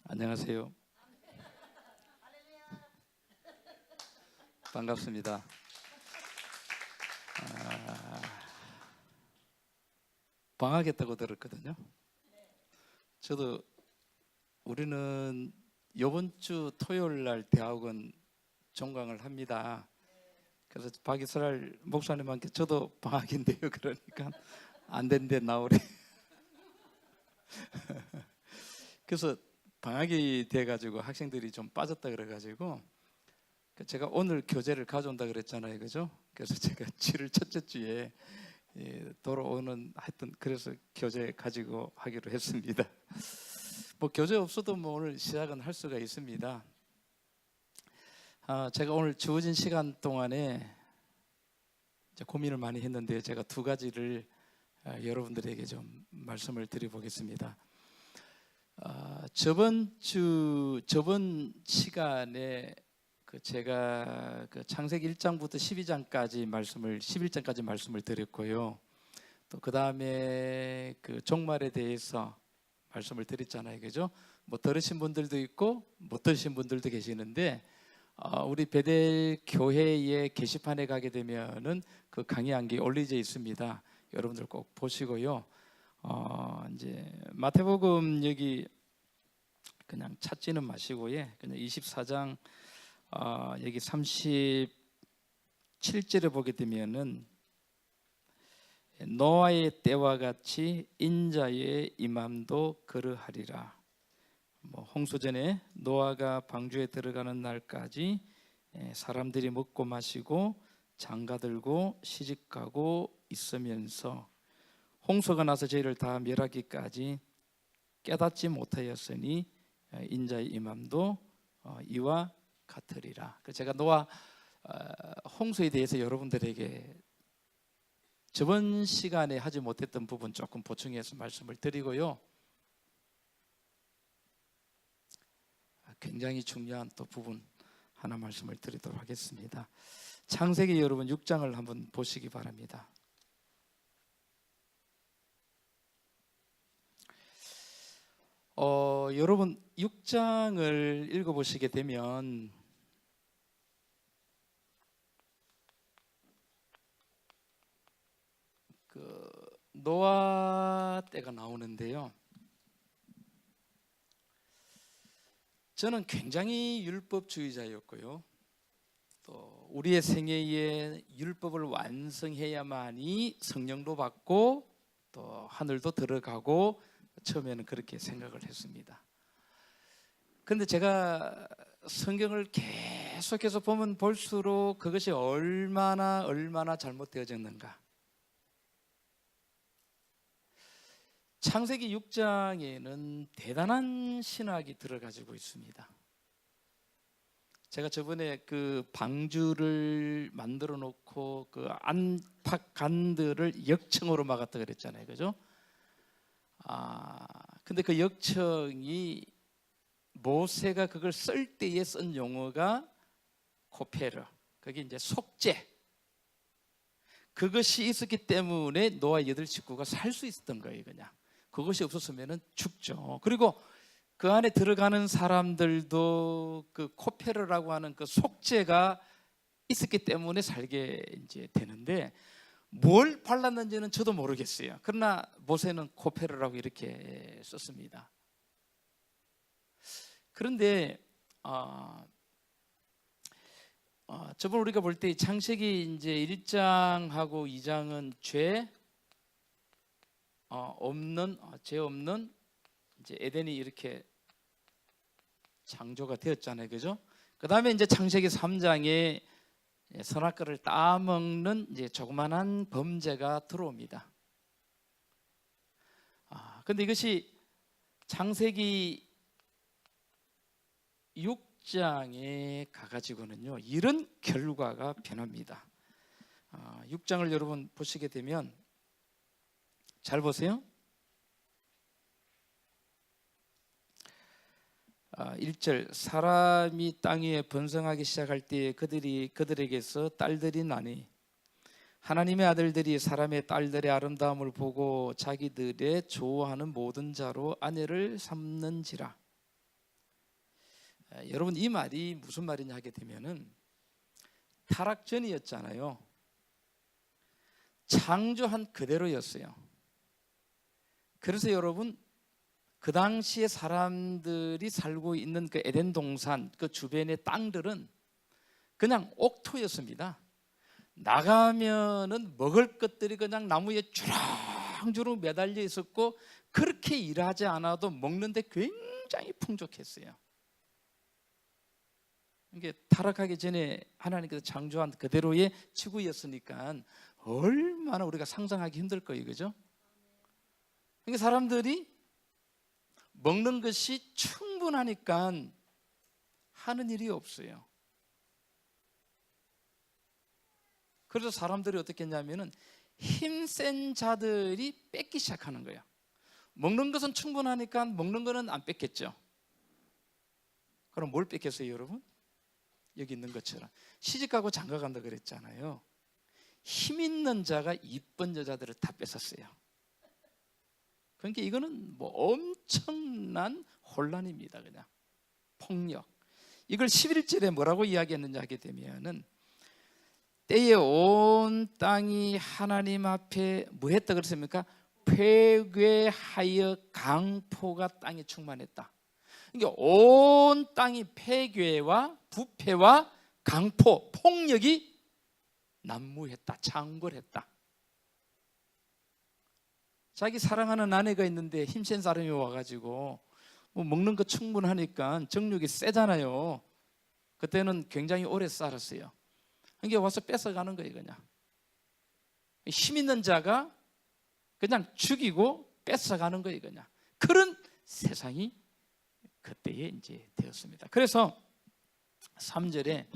안녕하세요. 반갑습니다. 방학했다고 들었거든요. 저도 우리는 이번 주 토요일 날 대학원 종강을 합니다. 그래서 박이스라엘 목사님한테 저도 방학인데요. 그러니까 안 된대 나오래. 그래서 방학이 돼가지고 학생들이 좀 빠졌다 그래가지고 제가 오늘 교재를 가져온다 그랬잖아요, 그죠? 그래서 제가 7월 첫째 주에 돌아오는 하여튼 그래서 교재 가지고 하기로 했습니다. 뭐 교재 없어도 뭐 오늘 시작은 할 수가 있습니다. 제가 오늘 주어진 시간 동안에 고민을 많이 했는데 제가 두 가지를 여러분들에게 좀 말씀을 드려보겠습니다. 저번 시간에 제가 창세기 1장부터 11장까지 말씀을 드렸고요. 또 그 다음에 종말에 대해서 말씀을 드렸잖아요, 그죠? 뭐 들으신 분들도 있고 못 들으신 분들도 계시는데 우리 베델 교회의 게시판에 가게 되면은 그 강의 한개 올려져 있습니다. 여러분들 꼭 보시고요. 이제 마태복음 여기 그냥 찾지는 마시고요. 그냥 24장 여기 37절에 보게 되면은 노아의 때와 같이 인자의 임함도 그러하리라. 뭐 홍수전에 노아가 방주에 들어가는 날까지 사람들이 먹고 마시고 장가들고 시집가고 있으면서 홍수가 나서 저희를 다 멸하기까지 깨닫지 못하였으니 인자의 임함도 이와 같으리라. 제가 노아 홍수에 대해서 여러분들에게 저번 시간에 하지 못했던 부분 조금 보충해서 말씀을 드리고요. 굉장히 중요한 또 부분 하나 말씀을 드리도록 하겠습니다. 창세기 여러분 6장을 한번 보시기 바랍니다. 여러분 6장을 읽어보시게 되면 노아 때가 나오는데요. 저는 굉장히 율법주의자였고요. 또 우리의 생애에 율법을 완성해야만이 성령도 받고 또 하늘도 들어가고 처음에는 그렇게 생각을 했습니다. 그런데 제가 성경을 계속해서 보면 볼수록 그것이 얼마나 잘못되어졌는가. 창세기 6장에는 대단한 신학이 들어가지고 있습니다. 제가 저번에 방주를 만들어 놓고 안팎간들을 역청으로 막았다 그랬잖아요, 그죠? 근데 그 역청이 모세가 그걸 쓸 때에 쓴 용어가 코페르, 그게 이제 속죄. 그것이 있었기 때문에 노아 8식구가 살 수 있었던 거예요, 그냥. 그것이 없었으면 죽죠. 그리고 그 안에 들어가는 사람들도 그 코페르라고 하는 그 속죄가 있었기 때문에 살게 이제 되는데 뭘 발랐는지는 저도 모르겠어요. 그러나 모세는 코페르라고 이렇게 썼습니다. 그런데 저번 우리가 볼 때 창세기 이제 1장하고 2장은 죄 없는 이제 에덴이 이렇게 창조가 되었잖아요, 그죠? 그 다음에 이제 창세기 3장에 선악과를 따먹는 이제 조그만한 범죄가 들어옵니다. 근데 이것이 창세기 6장에 가가지고는요 이런 결과가 변합니다. 6장을 여러분 보시게 되면 잘 보세요. 1절 사람이 땅 위에 번성하기 시작할 때에 그들에게서 딸들이 나니 하나님의 아들들이 사람의 딸들의 아름다움을 보고 자기들의 좋아하는 모든 자로 아내를 삼는지라. 여러분 이 말이 무슨 말이냐 하게 되면은 타락 전이었잖아요. 창조한 그대로였어요. 그래서 여러분 그 당시에 사람들이 살고 있는 그 에덴 동산 그 주변의 땅들은 그냥 옥토였습니다. 나가면은 먹을 것들이 그냥 나무에 주렁주렁 매달려 있었고 그렇게 일하지 않아도 먹는데 굉장히 풍족했어요. 이게 타락하기 전에 하나님께서 창조한 그대로의 지구였으니까 얼마나 우리가 상상하기 힘들 거예요, 그죠? 그러니까 사람들이 먹는 것이 충분하니까 하는 일이 없어요. 그래서 사람들이 어떻게 했냐면은 힘센 자들이 뺏기 시작하는 거예요. 먹는 것은 충분하니까 먹는 거는 안 뺏겠죠. 그럼 뭘 뺏겠어요, 여러분? 여기 있는 것처럼 시집가고 장가간다 그랬잖아요. 힘 있는 자가 이쁜 여자들을 다 뺏었어요. 그러니까 이거는 뭐 엄청난 혼란입니다. 그냥 폭력. 이걸 11절에 뭐라고 이야기했느냐 하게 되면은 때에 온 땅이 하나님 앞에 뭐 했다 그랬습니까? 폐괴하여 강포가 땅에 충만했다. 그러니까 온 땅이 폐괴와 부패와 강포, 폭력이 난무했다, 창궐했다. 자기 사랑하는 아내가 있는데 힘센 사람이 와가지고 뭐 먹는 거 충분하니까 정욕이 세잖아요. 그때는 굉장히 오래 살았어요. 그러니까 와서 뺏어가는 거예요. 그냥 힘 있는 자가 그냥 죽이고 뺏어가는 거예요. 그냥 그런 세상이 그때에 이제 되었습니다. 그래서 3절에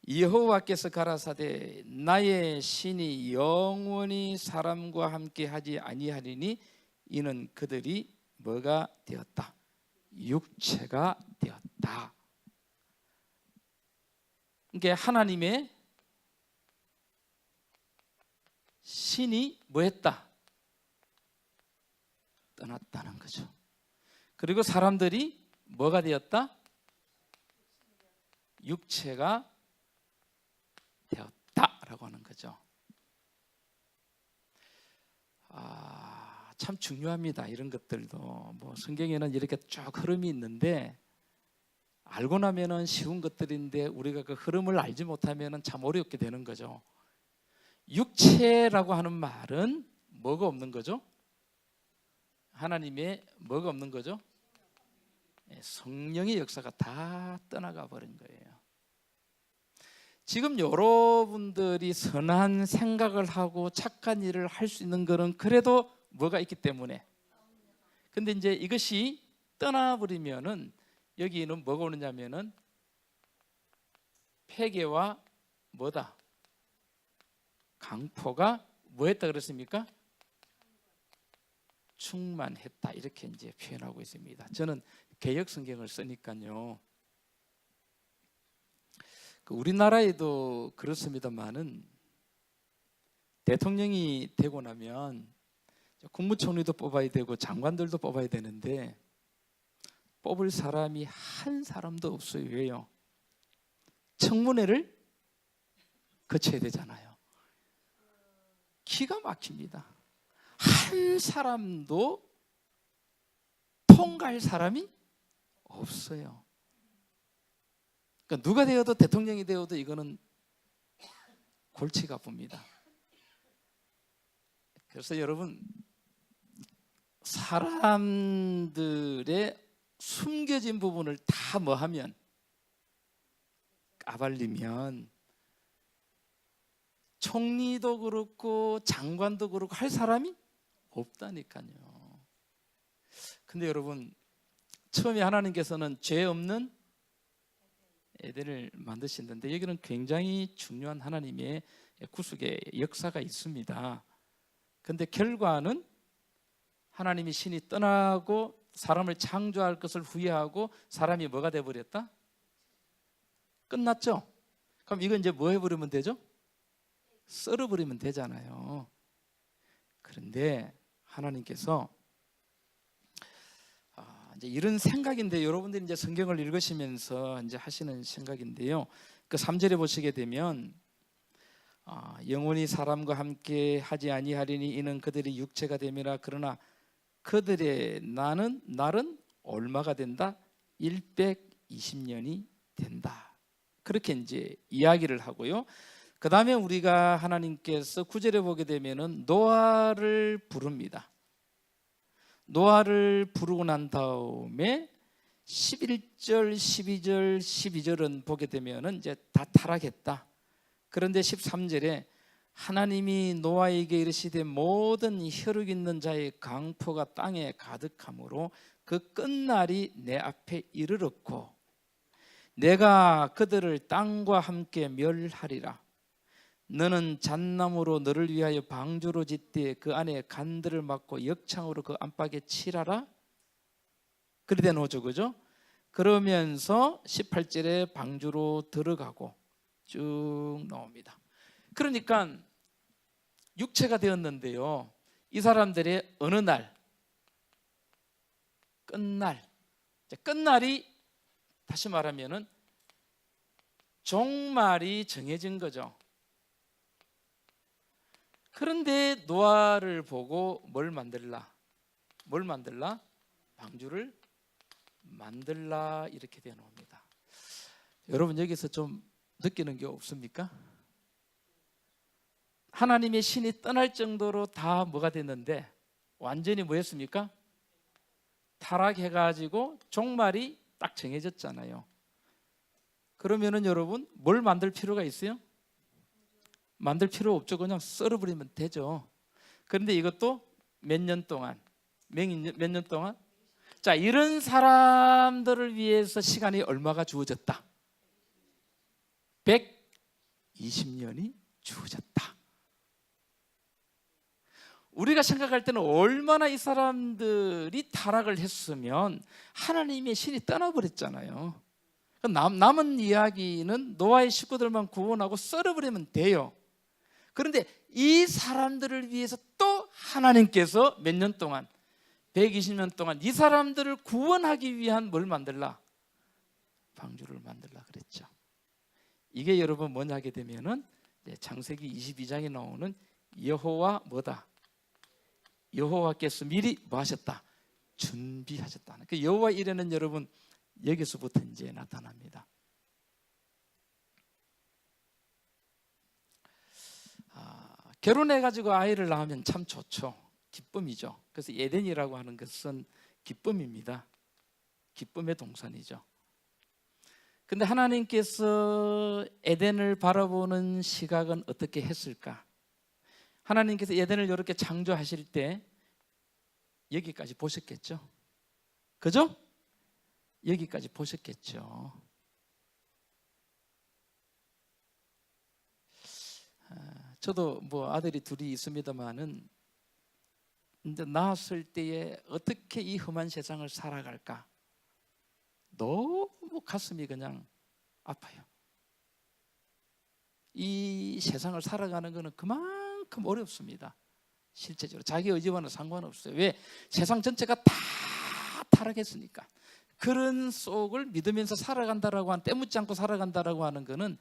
여호와께서 가라사대 나의 신이 영원히 사람과 함께 하지 아니하리니 이는 그들이 뭐가 되었다? 육체가 되었다. 그러니까 하나님의 신이 뭐했다? 떠났다는 거죠. 그리고 사람들이 뭐가 되었다? 육체가 되었다라고 하는 거죠. 참 중요합니다. 이런 것들도 뭐 성경에는 이렇게 쭉 흐름이 있는데 알고 나면은 쉬운 것들인데 우리가 그 흐름을 알지 못하면은 참 어렵게 되는 거죠. 육체라고 하는 말은 뭐가 없는 거죠? 하나님의 뭐가 없는 거죠? 성령의 역사가 다 떠나가 버린 거예요. 지금 여러분들이 선한 생각을 하고 착한 일을 할 수 있는 것은 그래도 뭐가 있기 때문에. 근데 이제 이것이 떠나버리면은 여기는 뭐가 오느냐면은 폐괴와 뭐다? 강포가 뭐 했다 그랬습니까? 충만했다. 이렇게 이제 표현하고 있습니다. 저는 개역 성경을 쓰니까요. 우리나라에도 그렇습니다만은 대통령이 되고 나면 국무총리도 뽑아야 되고 장관들도 뽑아야 되는데 뽑을 사람이 한 사람도 없어요. 왜요? 청문회를 거쳐야 되잖아요. 기가 막힙니다. 한 사람도 통과할 사람이 없어요. 그러니까 누가 되어도 대통령이 되어도 이거는 골치가 아픕니다. 그래서 여러분 사람들의 숨겨진 부분을 다 뭐하면 까발리면 총리도 그렇고 장관도 그렇고 할 사람이 없다니까요. 근데 여러분 처음에 하나님께서는 죄 없는 에덴을 만드신다는데 여기는 굉장히 중요한 하나님의 구속의 역사가 있습니다. 근데 결과는 하나님이 신이 떠나고 사람을 창조할 것을 후회하고 사람이 뭐가 돼버렸다? 끝났죠? 그럼 이건 이제 뭐 해버리면 되죠? 썰어버리면 되잖아요. 그런데 하나님께서 이제 이런 생각인데 여러분들이 이제 성경을 읽으시면서 이제 하시는 생각인데요. 그 3절에 보시게 되면 영원히 사람과 함께 하지 아니하리니 이는 그들이 육체가 됨이라. 그러나 그들의 날은 얼마가 된다? 120년이 된다. 그렇게 이제 이야기를 하고요. 그 다음에 우리가 하나님께서 9절에 보게 되면은 노아를 부릅니다. 노아를 부르고 난 다음에 11절, 12절, 12절은 보게 되면은 이제 다 타락했다. 그런데 13절에 하나님이 노아에게 이르시되 모든 혈육 있는 자의 강포가 땅에 가득하므로 그 끝날이 내 앞에 이르렀고 내가 그들을 땅과 함께 멸하리라. 너는 잣나무로 너를 위하여 방주로 짓되 그 안에 간들을 막고 역창으로 그 안팎에 칠하라. 그리 된 오죠, 그죠? 그러면서 18절에 방주로 들어가고 쭉 나옵니다. 그러니까 육체가 되었는데요, 이 사람들의 어느 날, 끝날이 다시 말하면은 종말이 정해진 거죠. 그런데 노아를 보고 뭘 만들라? 방주를 만들라, 이렇게 되어 놓습니다. 여러분 여기서 좀 느끼는 게 없습니까? 하나님의 신이 떠날 정도로 다 뭐가 됐는데 완전히 뭐였습니까? 타락해가지고 종말이 딱 정해졌잖아요. 그러면은 여러분 뭘 만들 필요가 있어요? 만들 필요 없죠. 그냥 썰어버리면 되죠. 그런데 이것도 몇 년 동안? 자, 이런 사람들을 위해서 시간이 얼마가 주어졌다? 120년이 주어졌다. 우리가 생각할 때는 얼마나 이 사람들이 타락을 했으면 하나님의 신이 떠나버렸잖아요. 남은 이야기는 노아의 식구들만 구원하고 썰어버리면 돼요. 그런데 이 사람들을 위해서 또 하나님께서 몇 년 동안, 120년 동안 이 사람들을 구원하기 위한 뭘 만들라? 방주를 만들라 그랬죠. 이게 여러분 뭐냐 하게 되면은 창세기 22장에 나오는 여호와 뭐다? 여호와께서 미리 뭐 하셨다? 준비하셨다. 그 여호와 이래는 여러분 여기서부터 이제 나타납니다. 결혼해가지고 아이를 낳으면 참 좋죠. 기쁨이죠. 그래서 에덴이라고 하는 것은 기쁨입니다. 기쁨의 동산이죠. 근데 하나님께서 에덴을 바라보는 시각은 어떻게 했을까? 하나님께서 에덴을 이렇게 창조하실 때 여기까지 보셨겠죠? 그죠? 여기까지 보셨겠죠. 저도 뭐 아들이 둘이 있습니다만은 이제 낳았을 때에 어떻게 이 험한 세상을 살아갈까? 너무 가슴이 그냥 아파요. 이 세상을 살아가는 것은 그만큼 어렵습니다. 실제적으로 자기 의지와는 상관없어요. 왜? 세상 전체가 다 타락했으니까. 그런 속을 믿으면서 살아간다라고 하는, 때묻지 않고 살아간다라고 하는 것은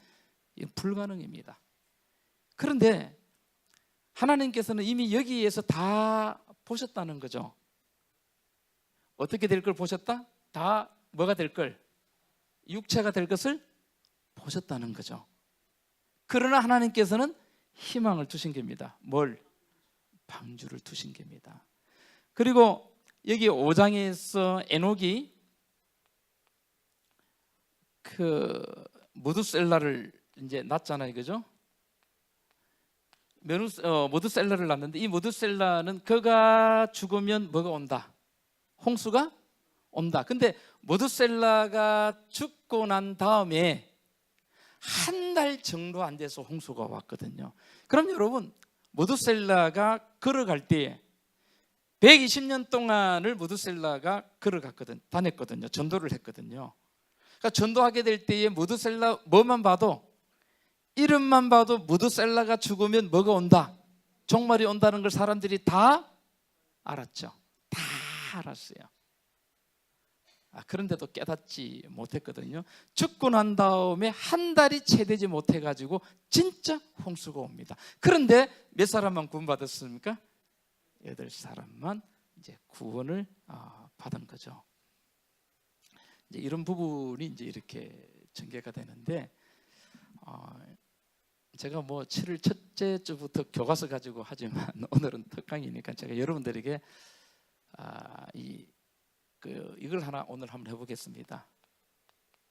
불가능입니다. 그런데 하나님께서는 이미 여기에서 다 보셨다는 거죠. 어떻게 될 걸 보셨다? 다 뭐가 될 걸? 육체가 될 것을 보셨다는 거죠. 그러나 하나님께서는 희망을 두신 겁니다. 뭘? 방주를 두신 겁니다. 그리고 여기 5장에서 에녹이 그 무두셀라를 이제 낳잖아요, 그죠? 무두셀라를 낳는데 이 무두셀라는 그가 죽으면 뭐가 온다? 홍수가 온다. 근데 무두셀라가 죽고 난 다음에 한 달 정도 안 돼서 홍수가 왔거든요. 그럼 여러분 무두셀라가 걸어갈 때에 120년 동안을 무두셀라가 걸어갔거든, 다녔거든요. 전도를 했거든요. 그러니까 전도하게 될 때에 무두셀라 뭐만 봐도, 이름만 봐도 무두셀라가 죽으면 뭐가 온다? 종말이 온다는 걸 사람들이 다 알았죠. 다 알았어요. 그런데도 깨닫지 못했거든요. 죽고 난 다음에 한 달이 채 되지 못해가지고 진짜 홍수가 옵니다. 그런데 몇 사람만 구원받았습니까? 8사람만 이제 구원을 받은 거죠. 이제 이런 부분이 이제 이렇게 전개가 되는데, 제가 뭐 7월 첫째 주부터 교과서 가지고 하지만 오늘은 특강이니까 제가 여러분들에게 이걸 하나 오늘 한번 해보겠습니다.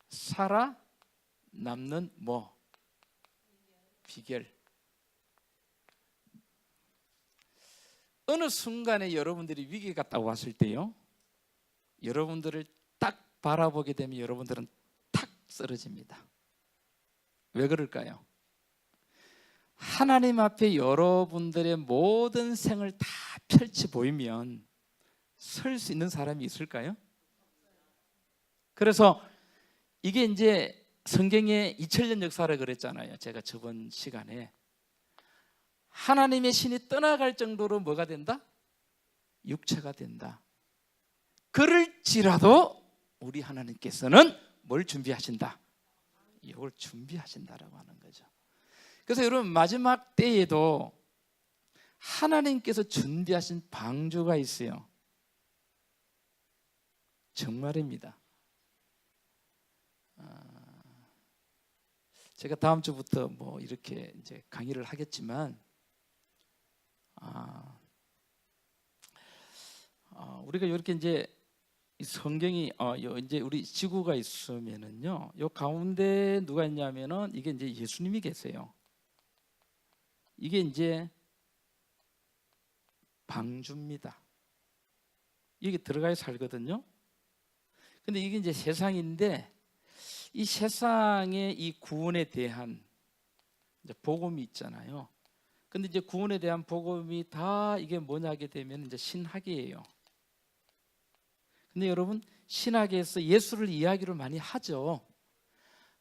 살아남는 비결. 어느 순간에 여러분들이 위기가 딱 왔을 때요, 여러분들을 딱 바라보게 되면 여러분들은 탁 쓰러집니다. 왜 그럴까요? 하나님 앞에 여러분들의 모든 생을 다 펼쳐 보이면 설 수 있는 사람이 있을까요? 그래서 이게 이제 성경의 2000년 역사를 그랬잖아요. 제가 저번 시간에 하나님의 신이 떠나갈 정도로 뭐가 된다? 육체가 된다. 그럴지라도 우리 하나님께서는 뭘 준비하신다? 이걸 준비하신다라고 하는 거죠. 그래서 여러분, 마지막 때에도 하나님께서 준비하신 방주가 있어요. 정말입니다. 제가 다음 주부터 뭐 이렇게 이제 강의를 하겠지만, 우리가 이렇게 이제 성경이 이제 우리 지구가 있으면은요, 요 가운데 누가 있냐면은 이게 이제 예수님이 계세요. 이게 이제 방주입니다. 여기 들어가야 살거든요. 근데 이게 이제 세상인데, 이 세상의 이 구원에 대한 이제 복음이 있잖아요. 근데 이제 구원에 대한 복음이 다 이게 뭐냐 하게 되면 이제 신학이에요. 근데 여러분, 신학에서 예수를 이야기를 많이 하죠.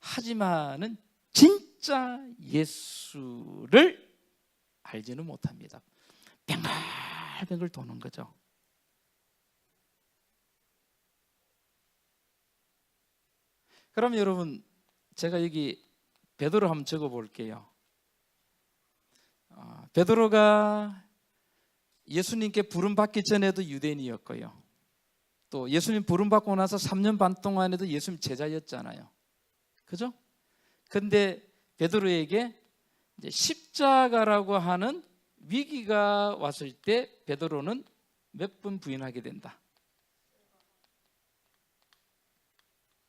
하지만은 진짜 예수를 알지는 못합니다. 뱅글뱅글 도는 거죠. 그럼 여러분, 제가 여기 베드로 한번 적어 볼게요. 베드로가 예수님께 부름 받기 전에도 유대인이었고요, 또 예수님 부름 받고 나서 3년 반 동안에도 예수님 제자였잖아요. 그죠? 근데 베드로에게 이제 십자가라고 하는 위기가 왔을 때 베드로는 몇 번 부인하게 된다?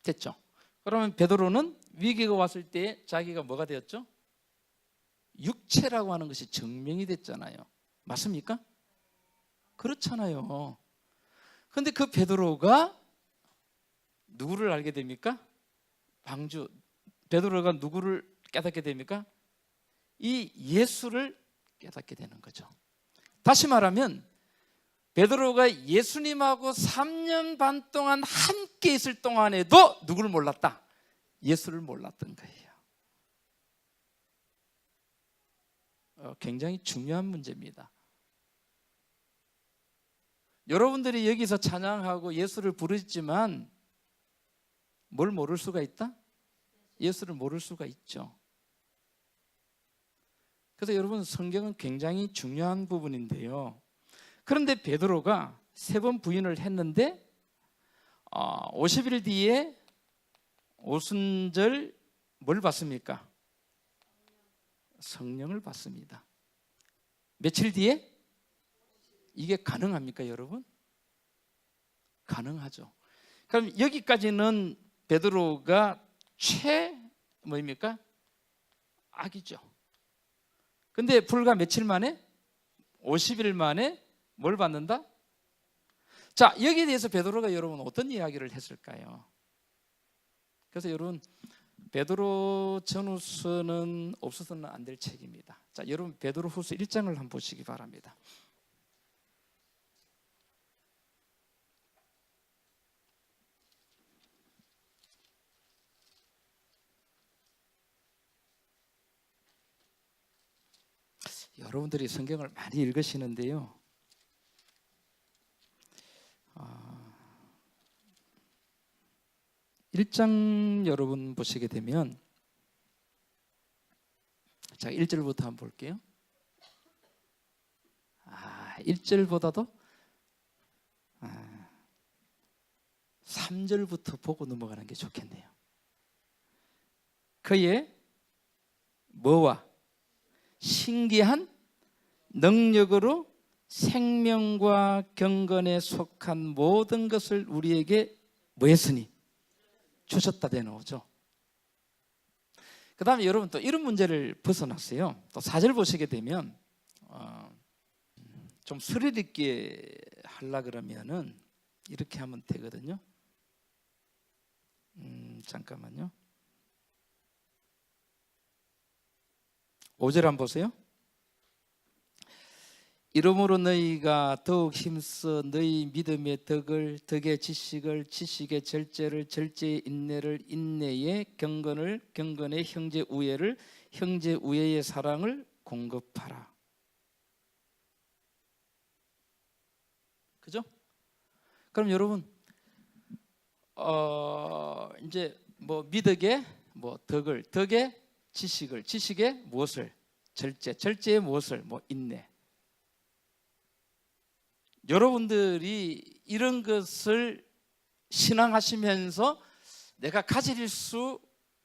됐죠? 그러면 베드로는 위기가 왔을 때 자기가 뭐가 되었죠? 육체라고 하는 것이 증명이 됐잖아요. 맞습니까? 그렇잖아요. 근데 그 베드로가 누구를 알게 됩니까? 베드로가 누구를 깨닫게 됩니까? 이 예수를 깨닫게 되는 거죠. 다시 말하면 베드로가 예수님하고 3년 반 동안 함께 있을 동안에도 누구를 몰랐다? 예수를 몰랐던 거예요. 굉장히 중요한 문제입니다. 여러분들이 여기서 찬양하고 예수를 부르지만 뭘 모를 수가 있다? 예수를 모를 수가 있죠. 그래서 여러분, 성경은 굉장히 중요한 부분인데요. 그런데 베드로가 3번 부인을 했는데 50일 뒤에 오순절 뭘 받습니까? 성령을 받습니다. 며칠 뒤에? 이게 가능합니까, 여러분? 가능하죠. 그럼 여기까지는 베드로가 뭐입니까? 악이죠. 근데 불과 며칠 만에, 50일 만에 뭘 받는다? 자, 여기에 대해서 베드로가 여러분 어떤 이야기를 했을까요? 그래서 여러분, 베드로 전후서는 없어서는 안 될 책입니다. 자, 여러분 베드로후서 1장을 한번 보시기 바랍니다. 여러분들이 성경을 많이 읽으시는데요, 1장 여러분 보시게 되면, 자, 1절부터 한번 볼게요. 1절보다도 3절부터 보고 넘어가는 게 좋겠네요. 그의 뭐와 신기한 능력으로 생명과 경건에 속한 모든 것을 우리에게 뭐 했으니? 주셨다 돼 나오죠. 그 다음에 여러분 또 이런 문제를 벗어났어요. 또 4절 보시게 되면 좀 스릴 있게 하려고 그러면은 이렇게 하면 되거든요. 잠깐만요. 5절 한번 보세요. 이러므로 너희가 더욱 힘써 너희 믿음의 덕을, 덕의 지식을, 지식의 절제를, 절제의 인내를, 인내의 경건을, 경건의 형제 우애를, 형제 우애의 사랑을 공급하라. 그죠? 그럼 여러분 이제 뭐 미덕의 뭐 덕을, 덕의 지식을, 지식의 무엇을, 절제, 절제의 무엇을, 뭐 인내. 여러분들이 이런 것을 신앙하시면서 내가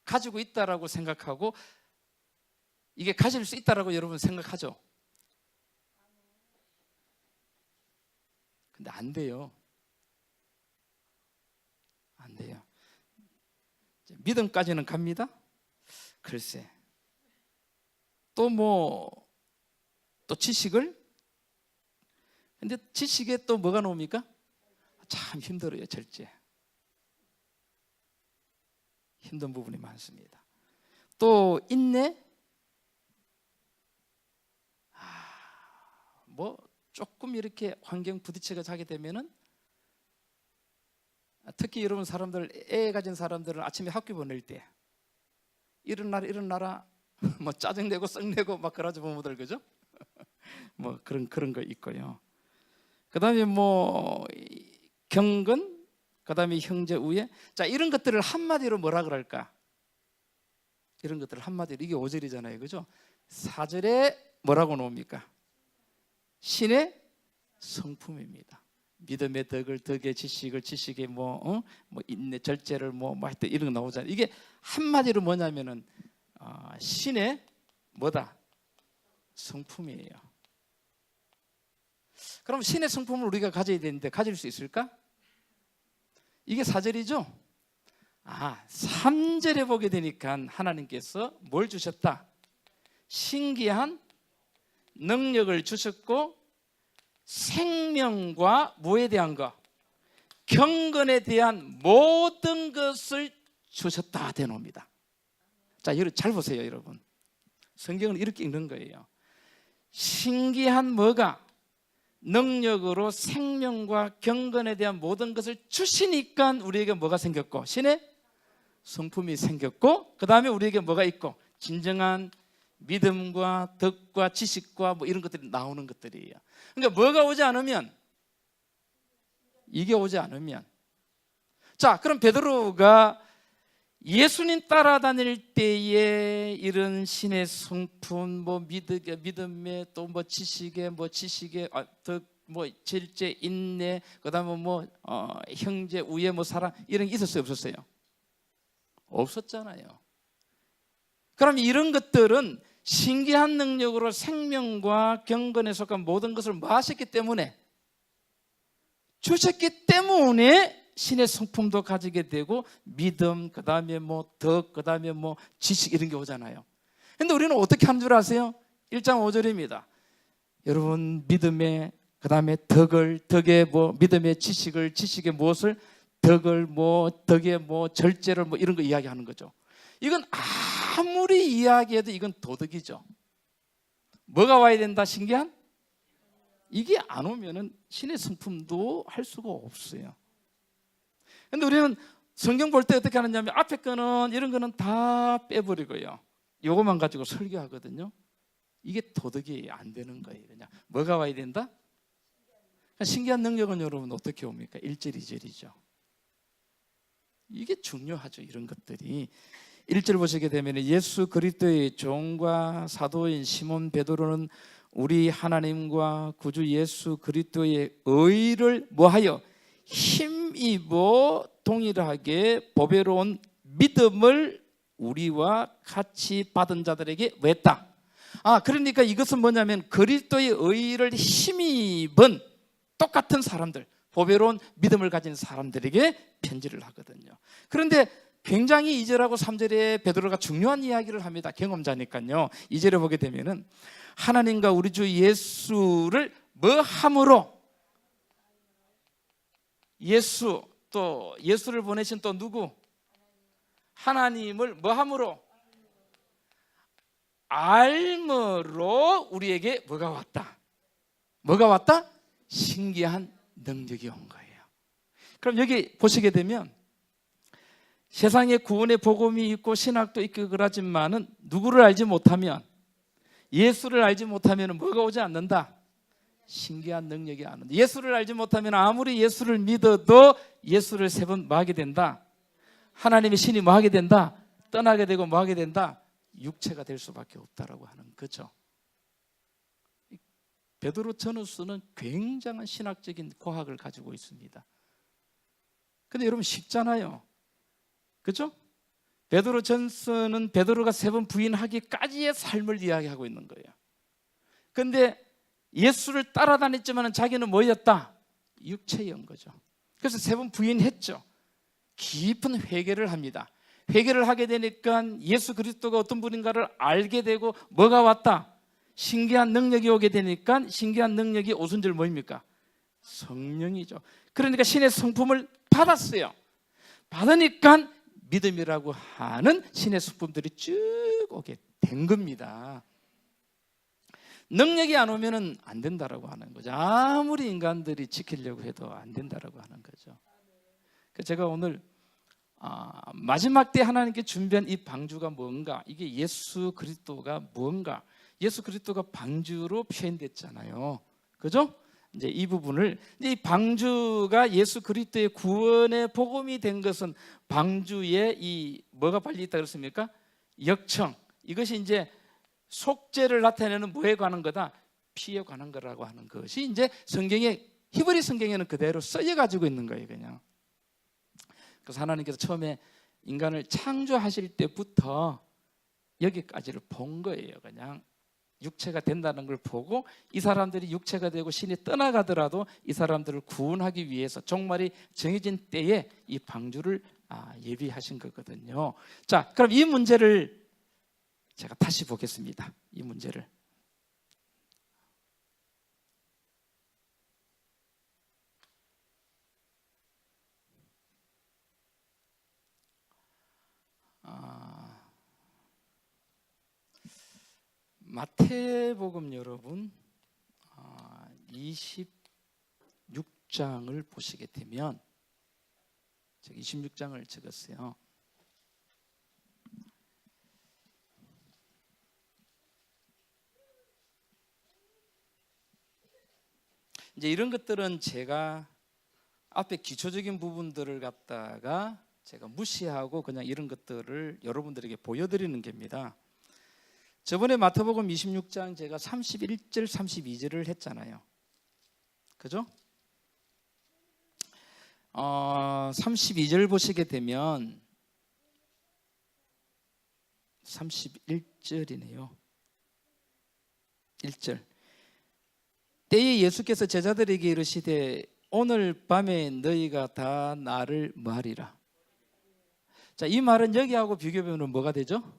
가지고 있다라고 생각하고 이게 가질 수 있다라고 여러분 생각하죠? 근데 안 돼요. 안 돼요. 믿음까지는 갑니다. 글쎄. 또 지식을? 근데 지식에 또 뭐가 나옵니까? 참 힘들어요, 절제. 힘든 부분이 많습니다. 또 인내? 뭐 조금 이렇게 환경 부딪혀서 하게 되면은, 특히 여러분 사람들, 애 가진 사람들은 아침에 학교 보낼 때 일어나라 뭐 짜증내고 썩내고 막 그러죠, 부모들. 그죠? 뭐 그런 거 있고요. 그 다음에 뭐 경건, 그 다음에 형제 우애. 자, 이런 것들을 한마디로 뭐라 그럴까? 이런 것들을 한마디로, 이게 5절이잖아요, 그죠? 4절에 뭐라고 나옵니까? 신의 성품입니다. 믿음의 덕을, 덕의 지식을, 지식의 뭐 인내, 절제를 뭐 하여튼 이런 거 나오잖아요. 이게 한마디로 뭐냐면은 신의 뭐다? 성품이에요. 그럼 신의 성품을 우리가 가져야 되는데 가질 수 있을까? 이게 4절이죠? 3절에 보게 되니까 하나님께서 뭘 주셨다? 신기한 능력을 주셨고, 생명과 뭐에 대한 것? 경건에 대한 모든 것을 주셨다 되놓습니다. 자, 여러분 잘 보세요, 여러분. 성경은 이렇게 읽는 거예요. 신기한 뭐가? 능력으로 생명과 경건에 대한 모든 것을 주시니까 우리에게 뭐가 생겼고, 신의 성품이 생겼고, 그 다음에 우리에게 뭐가 있고, 진정한 믿음과 덕과 지식과 뭐 이런 것들이 나오는 것들이에요. 그러니까 뭐가 오지 않으면, 이게 오지 않으면, 자, 그럼 베드로가 예수님 따라다닐 때에 이런 신의 성품, 뭐 믿음의 또 뭐 지식의 덕, 뭐 절제, 인내, 그다음에 뭐 형제 우애, 뭐 사랑, 이런 게 있었어요, 없었어요? 없었잖아요. 그럼 이런 것들은 신기한 능력으로 생명과 경건에 속한 모든 것을 뭐 하셨기 때문에, 주셨기 때문에 신의 성품도 가지게 되고, 믿음, 그 다음에 뭐 덕, 그 다음에 뭐 지식, 이런 게 오잖아요. 근데 우리는 어떻게 하는 줄 아세요? 1장 5절입니다. 여러분, 믿음의, 그 다음에 덕의 뭐 믿음의 지식을, 지식의 무엇을, 덕의 뭐 절제를 뭐 이런 거 이야기하는 거죠. 이건 아무리 이야기해도 이건 도덕이죠. 뭐가 와야 된다? 신기한? 이게 안 오면은 신의 성품도 할 수가 없어요. 근데 우리는 성경 볼 때 어떻게 하느냐면, 앞에 거는 이런 거는 다 빼버리고요, 요것만 가지고 설교하거든요. 이게 도덕이 안 되는 거예요. 그냥 뭐가 와야 된다? 신기한 능력은 여러분 어떻게 옵니까? 1절, 2절이죠. 이게 중요하죠. 이런 것들이 1절 보시게 되면 예수 그리스도의 종과 사도인 시몬 베드로는 우리 하나님과 구주 예수 그리스도의 의를 뭐하여 힘입어 동일하게 보배로운 믿음을 우리와 같이 받은 자들에게 했다. 그러니까 이것은 뭐냐면 그리스도의 의를 힘입은 똑같은 사람들, 보배로운 믿음을 가진 사람들에게 편지를 하거든요. 그런데 굉장히 2절하고 3절에 베드로가 중요한 이야기를 합니다. 경험자니까요. 2절에 보게 되면은 하나님과 우리 주 예수를 뭐 함으로, 예수, 또 예수를 보내신 또 누구? 하나님을 뭐 함으로? 알므로 우리에게 뭐가 왔다? 뭐가 왔다? 신기한 능력이 온 거예요. 그럼 여기 보시게 되면 세상에 구원의 복음이 있고 신학도 있고 그러지만은 누구를 알지 못하면, 예수를 알지 못하면 뭐가 오지 않는다? 신기한 능력이 안 온다. 예수를 알지 못하면 아무리 예수를 믿어도 예수를 3번 뭐 하게 된다? 하나님의 신이 뭐 하게 된다? 떠나게 되고 뭐 하게 된다? 육체가 될 수밖에 없다라고 하는 거죠. 베드로 전후서는 굉장한 신학적인 고학을 가지고 있습니다. 근데 여러분 쉽잖아요. 그렇죠? 베드로 전서는 베드로가 3번 부인하기까지의 삶을 이야기하고 있는 거예요. 그런데 예수를 따라다녔지만 자기는 뭐였다? 육체인 거죠. 그래서 3번 부인했죠. 깊은 회개를 합니다. 회개를 하게 되니까 예수 그리스도가 어떤 분인가를 알게 되고 뭐가 왔다? 신기한 능력이 오게 되니까 신기한 능력이 오순절 뭐입니까? 성령이죠. 그러니까 신의 성품을 받았어요. 받으니까 믿음이라고 하는 신의 성품들이 쭉 오게 된 겁니다. 능력이 안 오면 안 된다라고 하는 거죠. 아무리 인간들이 지키려고 해도 안 된다라고 하는 거죠. 제가 오늘 마지막 때 하나님께 준비한 이 방주가 뭔가, 이게 예수 그리스도가 뭔가, 예수 그리스도가 방주로 표현됐잖아요. 그죠? 이제 이 부분을, 이 방주가 예수 그리스도의 구원의 복음이 된 것은 방주에 이 뭐가 발리 있다 그랬습니까? 역청. 이것이 이제 속죄를 나타내는 뭐에 관한 거다? 피에 관한 거라고 하는 것이 이제 성경에, 히브리 성경에는 그대로 쓰여 가지고 있는 거예요, 그냥. 그래서 하나님께서 처음에 인간을 창조하실 때부터 여기까지를 본 거예요. 그냥 육체가 된다는 걸 보고 이 사람들이 육체가 되고 신이 떠나가더라도 이 사람들을 구원하기 위해서 종말이 정해진 때에 이 방주를 예비하신 거거든요. 자, 그럼 이 문제를 제가 다시 보겠습니다. 이 문제를. 마태복음 여러분 26장을 보시게 되면, 제가 26장을 적었어요. 이제 이런 것들은 제가 앞에 기초적인 부분들을 갖다가 제가 무시하고 그냥 이런 것들을 여러분들에게 보여드리는 겁니다. 저번에 마태복음 26장 제가 31절 32절을 했잖아요. 그죠? 32절 보시게 되면 31절이네요. 1절. 때에 예수께서 제자들에게 이르시되 오늘 밤에 너희가 다 나를 뭐하리라. 자, 이 말은 여기하고 비교해보면 뭐가 되죠?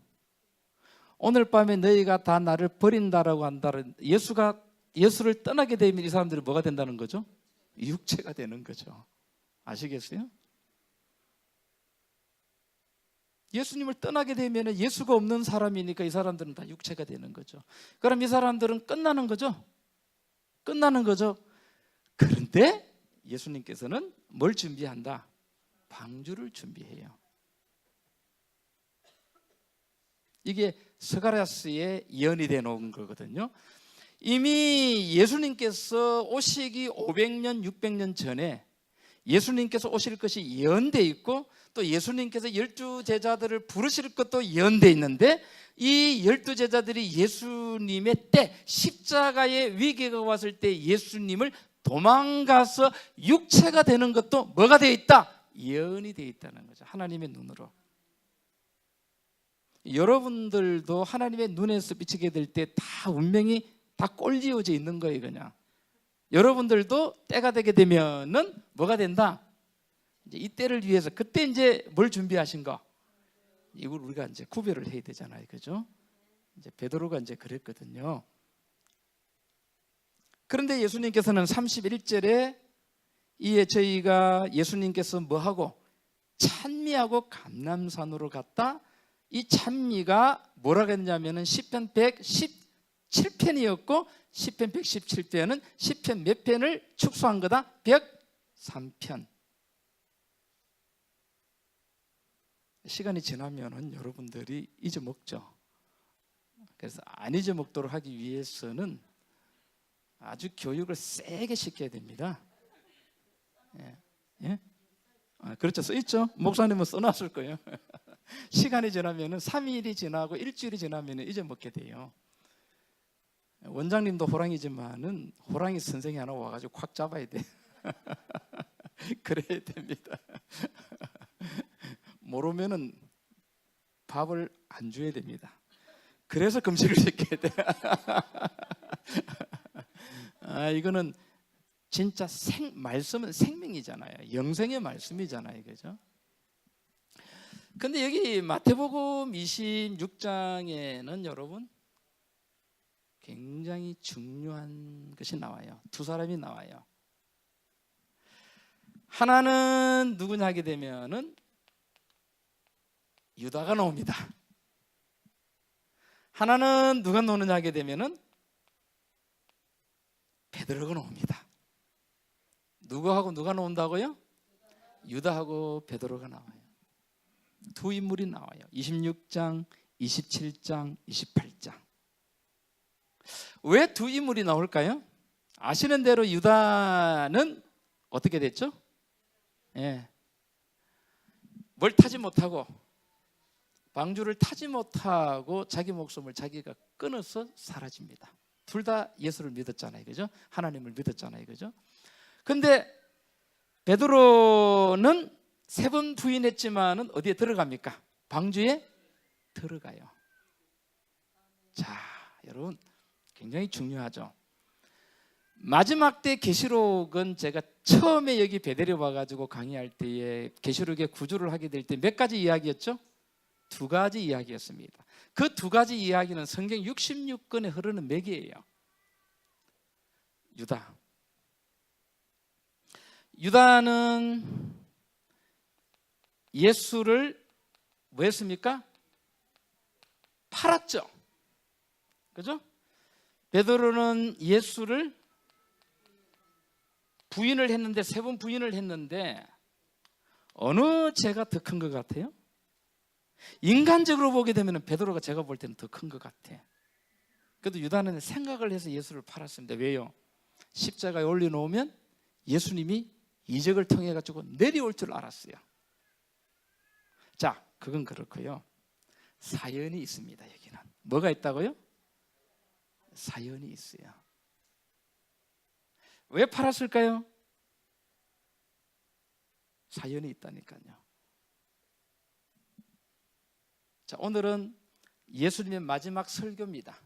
오늘 밤에 너희가 다 나를 버린다라고 한다는, 예수를 떠나게 되면 이 사람들이 뭐가 된다는 거죠? 육체가 되는 거죠. 아시겠어요? 예수님을 떠나게 되면 예수가 없는 사람이니까 이 사람들은 다 육체가 되는 거죠. 그럼 이 사람들은 끝나는 거죠? 끝나는 거죠. 그런데 예수님께서는 뭘 준비한다? 방주를 준비해요. 이게 스가랴스의 예언이 되는 거거든요. 이미 예수님께서 오시기 500년, 600년 전에 예수님께서 오실 것이 예언되어 있고 또 예수님께서 12제자들을 부르실 것도 예언되어 있는데 이 12제자들이 예수님의 때 십자가의 위기가 왔을 때 예수님을 도망가서 육체가 되는 것도 뭐가 되어 있다? 예언이 되어 있다는 거죠. 하나님의 눈으로. 여러분들도 하나님의 눈에서 비치게 될 때 다 운명이 다 꼴지어져 있는 거예요. 그냥 여러분들도 때가 되게 되면은 뭐가 된다? 이제 이 때를 위해서 그때 이제 뭘 준비하신가? 이걸 우리가 이제 구별을 해야 되잖아요, 그죠? 이제 베드로가 이제 그랬거든요. 그런데 예수님께서는 31절에 이에 저희가 예수님께서 뭐 하고 찬미하고 감람산으로 갔다. 이 찬미가 뭐라고 했냐면은 시편 117편이었고 시편 117편은 시편 몇 편을 축소한 거다? 103편. 시간이 지나면은 여러분들이 잊어먹죠. 그래서 안 잊어먹도록 하기 위해서는 아주 교육을 세게 시켜야 됩니다. 예? 예? 그렇죠. 써있죠. 목사님은 써놨을 거예요. 시간이 지나면은 3일이 지나고 일주일이 지나면 잊어먹게 돼요. 원장님도 호랑이지만은 호랑이 선생이 하나 와가지고 콱 잡아야 돼. 그래야 됩니다. 모르면은 밥을 안 줘야 됩니다. 그래서 금식을 시켜야 돼. 이거는 진짜 말씀은 생명이잖아요. 영생의 말씀이잖아요, 그죠? 근데 여기 마태복음 26장에는 여러분 굉장히 중요한 것이 나와요. 두 사람이 나와요. 하나는 누구냐 하게 되면은 유다가 나옵니다. 하나는 누가 나오느냐 하게 되면은 베드로가 나옵니다. 누구하고 누가 나온다고요? 유다하고 베드로가 나와요. 두 인물이 나와요. 26장, 27장, 28장. 왜 두 인물이 나올까요? 아시는 대로 유다는 어떻게 됐죠? 예. 뭘 타지 못하고 방주를 타지 못하고 자기 목숨을 자기가 끊어서 사라집니다. 둘 다 예수를 믿었잖아요, 그죠? 하나님을 믿었잖아요, 그죠? 근데 베드로는 3번 부인했지만은 어디에 들어갑니까? 방주에 들어가요. 자, 여러분 굉장히 중요하죠. 마지막 때 계시록은 제가 처음에 여기 베델에 와가지고 강의할 때에 계시록의 구조를 하게 될 때 몇 가지 이야기였죠? 2가지 이야기였습니다. 그 2가지 이야기는 성경 66권에 흐르는 맥이에요. 유다는 예수를 뭐 했습니까? 팔았죠. 그죠? 베드로는 예수를 부인을 했는데 3번 부인을 했는데 어느 죄가 더 큰 것 같아요? 인간적으로 보게 되면 베드로가 제가 볼 때는 더 큰 것 같아. 그래도 유다는 생각을 해서 예수를 팔았습니다. 왜요? 십자가에 올려놓으면 예수님이 이적을 통해 가지고 내려올 줄 알았어요. 자, 그건 그렇고요. 사연이 있습니다. 여기는 뭐가 있다고요? 사연이 있어요. 왜 팔았을까요? 사연이 있다니까요. 자, 오늘은 예수님의 마지막 설교입니다.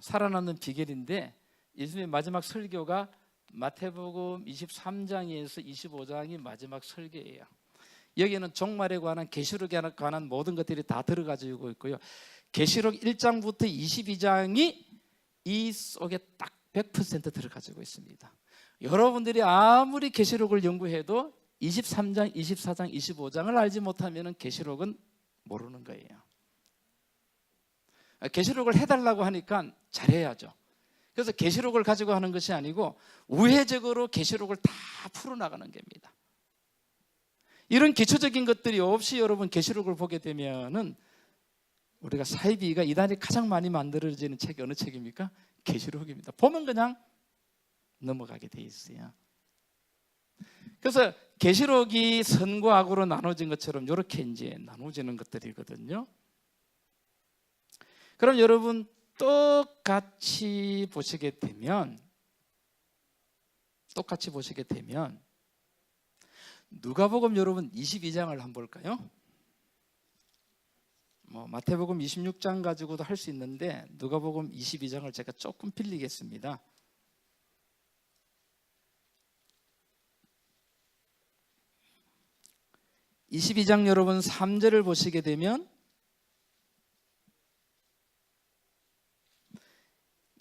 살아남는 비결인데 예수님의 마지막 설교가 마태복음 23장에서 25장이 마지막 설교예요. 여기는 종말에 관한 계시록에 관한 모든 것들이 다 들어가지고 있고요. 계시록 1장부터 22장이 이 속에 딱 100% 들어가지고 있습니다. 여러분들이 아무리 계시록을 연구해도 23장, 24장, 25장을 알지 못하면 계시록은 모르는 거예요. 계시록을 해달라고 하니까 잘해야죠. 그래서 계시록을 가지고 하는 것이 아니고 우회적으로 계시록을 다 풀어나가는 겁니다. 이런 기초적인 것들이 없이 여러분 계시록을 보게 되면은 우리가 사이비가 이단이 가장 많이 만들어지는 책이 어느 책입니까? 계시록입니다. 보면 그냥 넘어가게 돼 있어요. 그래서 계시록이 선과 악으로 나눠진 것처럼 이렇게 이제 나눠지는 것들이거든요. 그럼 여러분 똑같이 보시게 되면 누가복음 여러분 22장을 한번 볼까요? 마태복음 26장 가지고도 할 수 있는데 누가복음 22장을 제가 조금 빌리겠습니다. 22장 여러분 3절을 보시게 되면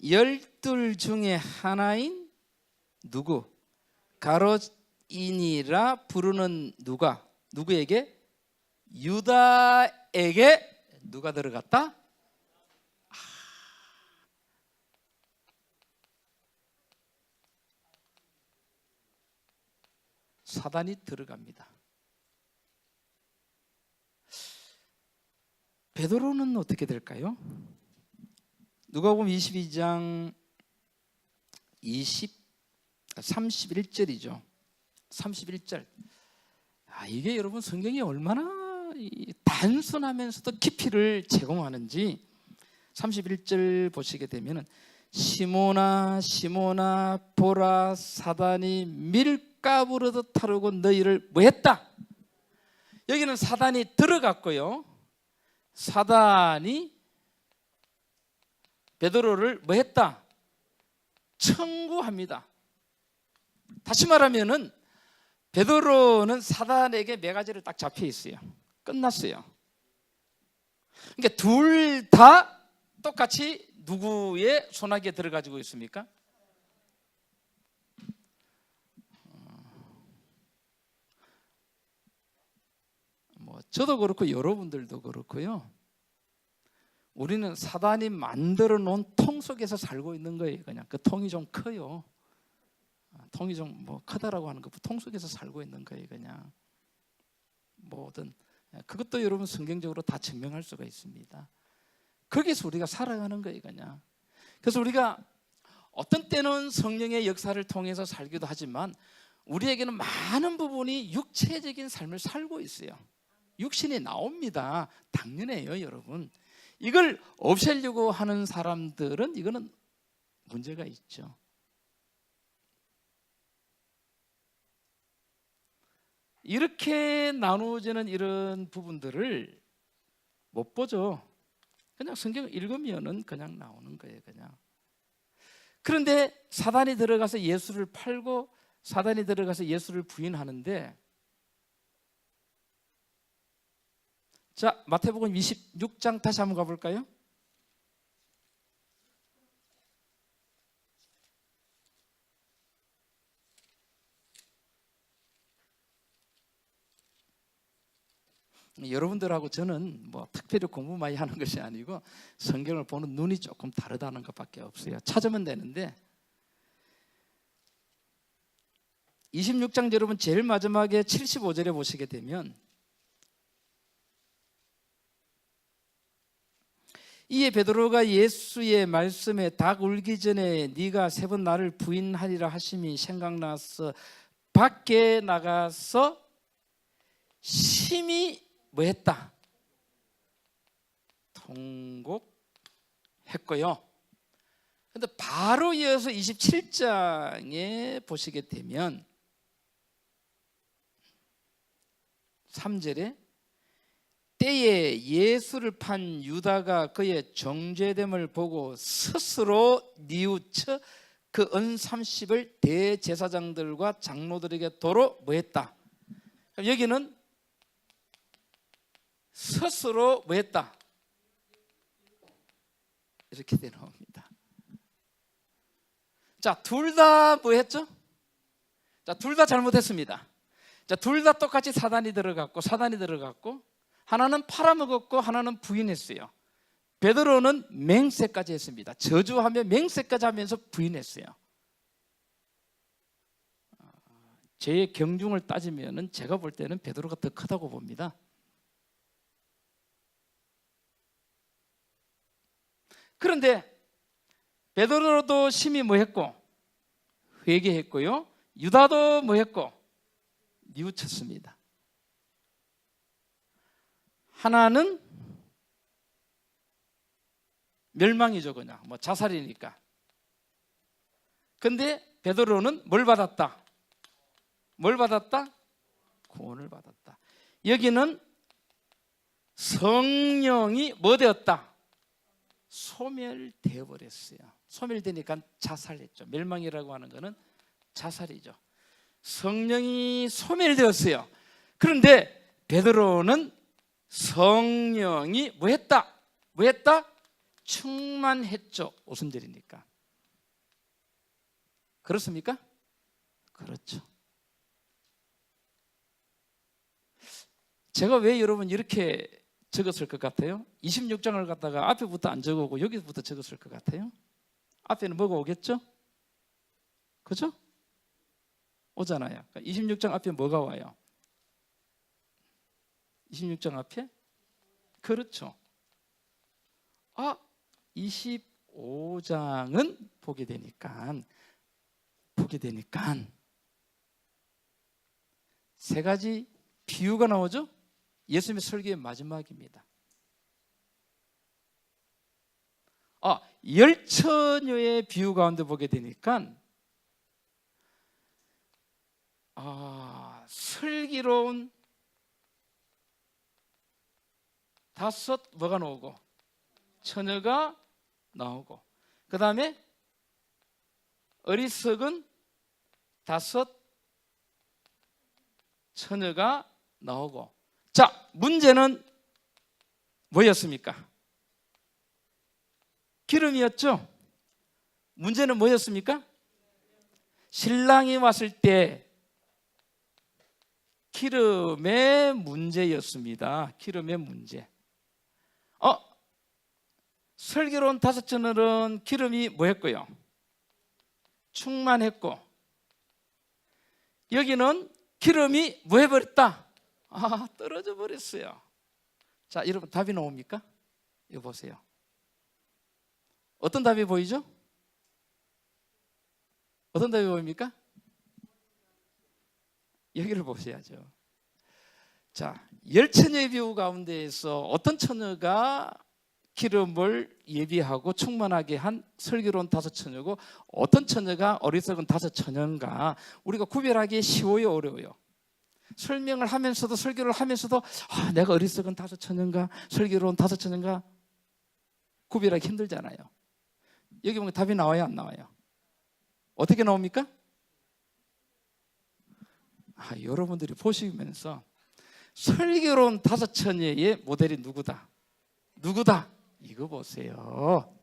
12 중에 하나인 누구? 가롯인이라 부르는 누구에게? 유다에게 누가 들어갔다? 사단이 들어갑니다. 베드로는 어떻게 될까요? 누가복음 22장 31절이죠. 31절. 이게 여러분 성경이 얼마나 단순하면서도 깊이를 제공하는지 31절 보시게 되면 시몬아 시몬아 보라 사단이 밀가부르듯 타르고 너희를 뭐했다? 여기는 사단이 들어갔고요. 사단이 베드로를 뭐했다? 청구합니다. 다시 말하면은 베드로는 사단에게 매가지를 딱 잡혀 있어요. 끝났어요. 그러니까 둘 다 똑같이 누구의 손아귀에 들어가지고 있습니까? 저도 그렇고 여러분들도 그렇고요. 우리는 사단이 만들어 놓은 통 속에서 살고 있는 거예요. 그냥 그 통이 좀 커요. 통이 좀 크다라고 하는 거 통 속에서 살고 있는 거예요. 그냥 뭐든 그것도 여러분 성경적으로 다 증명할 수가 있습니다. 거기서 우리가 살아가는 거예요. 그냥 그래서 우리가 어떤 때는 성령의 역사를 통해서 살기도 하지만 우리에게는 많은 부분이 육체적인 삶을 살고 있어요. 육신이 나옵니다. 당연해요, 여러분. 이걸 없애려고 하는 사람들은 이거는 문제가 있죠. 이렇게 나누어지는 이런 부분들을 못 보죠. 그냥 성경 읽으면은 그냥 나오는 거예요, 그냥. 그런데 사단이 들어가서 예수를 팔고 사단이 들어가서 예수를 부인하는데, 자, 마태복음 26장 다시 한번 가볼까요? 여러분들하고 저는 특별히 공부 많이 하는 것이 아니고 성경을 보는 눈이 조금 다르다는 것밖에 없어요. 찾으면 되는데 26장 여러분 제일 마지막에 75절에 보시게 되면 이에 베드로가 예수의 말씀에 닭 울기 전에 네가 3번 나를 부인하리라 하심이 생각나서 밖에 나가서 심히 뭐했다? 통곡했고요. 근데 바로 이어서 27장에 보시게 되면 3절에 때에 예수를 판 유다가 그의 정죄됨을 보고 스스로 뉘우쳐 그 은 30을 대제사장들과 장로들에게 도로 뭐했다? 여기는 스스로 뭐했다? 이렇게 되나옵니다. 자, 둘 다 뭐했죠? 자, 둘 다 잘못했습니다. 자, 둘 다 똑같이 사단이 들어갔고 하나는 팔아먹었고 하나는 부인했어요. 베드로는 맹세까지 했습니다. 저주하며 맹세까지 하면서 부인했어요. 제 경중을 따지면은 제가 볼 때는 베드로가 더 크다고 봅니다. 그런데 베드로도 심히 뭐했고 회개했고요. 유다도 뭐했고 뉘우쳤습니다. 하나는 멸망이죠. 그냥 뭐 자살이니까. 근데 베드로는 뭘 받았다? 뭘 받았다? 구원을 받았다. 여기는 성령이 뭐 되었다? 소멸되어 버렸어요. 소멸되니까 자살했죠. 멸망이라고 하는 것은 자살이죠. 성령이 소멸되었어요. 그런데 베드로는 성령이 뭐 했다? 뭐 했다? 충만했죠. 오순절이니까. 그렇습니까? 그렇죠. 제가 왜 여러분 이렇게 적었을 것 같아요? 26장을 갖다가 앞에부터 안 적어오고 여기부터 적었을 것 같아요? 앞에는 뭐가 오겠죠? 그죠? 오잖아요. 26장 앞에 뭐가 와요? 26장 앞에? 그렇죠. 25장은 보게 되니까 세 가지 비유가 나오죠? 예수님의 설교의 마지막입니다. 열처녀의 비유 가운데 보게 되니까 슬기로운 다섯 뭐가 나오고 처녀가 나오고 그 다음에 어리석은 다섯 처녀가 나오고. 자, 문제는 뭐였습니까? 기름이었죠. 문제는 뭐였습니까? 신랑이 왔을 때 기름의 문제였습니다. 기름의 문제. 슬기로운 다섯 처녀는 기름이 뭐 했고요? 충만했고, 여기는 기름이 뭐 해버렸다? 떨어져 버렸어요. 자, 여러분 답이 나옵니까? 이거 보세요. 어떤 답이 보이죠? 어떤 답이 보입니까? 여기를 보셔야죠. 자, 열 처녀의 비유 가운데에서 어떤 처녀가 기름을 예비하고 충만하게 한 슬기로운 다섯 처녀고 어떤 처녀가 어리석은 다섯 처녀인가 우리가 구별하기 쉬워요, 어려워요? 설명을 하면서도 설교를 하면서도 내가 어리석은 다섯 처녀인가 슬기로운 다섯 처녀인가 구별하기 힘들잖아요. 여기 보면 답이 나와요, 안 나와요? 어떻게 나옵니까? 여러분들이 보시면서 슬기로운 다섯 처녀의 모델이 누구다? 이거 보세요.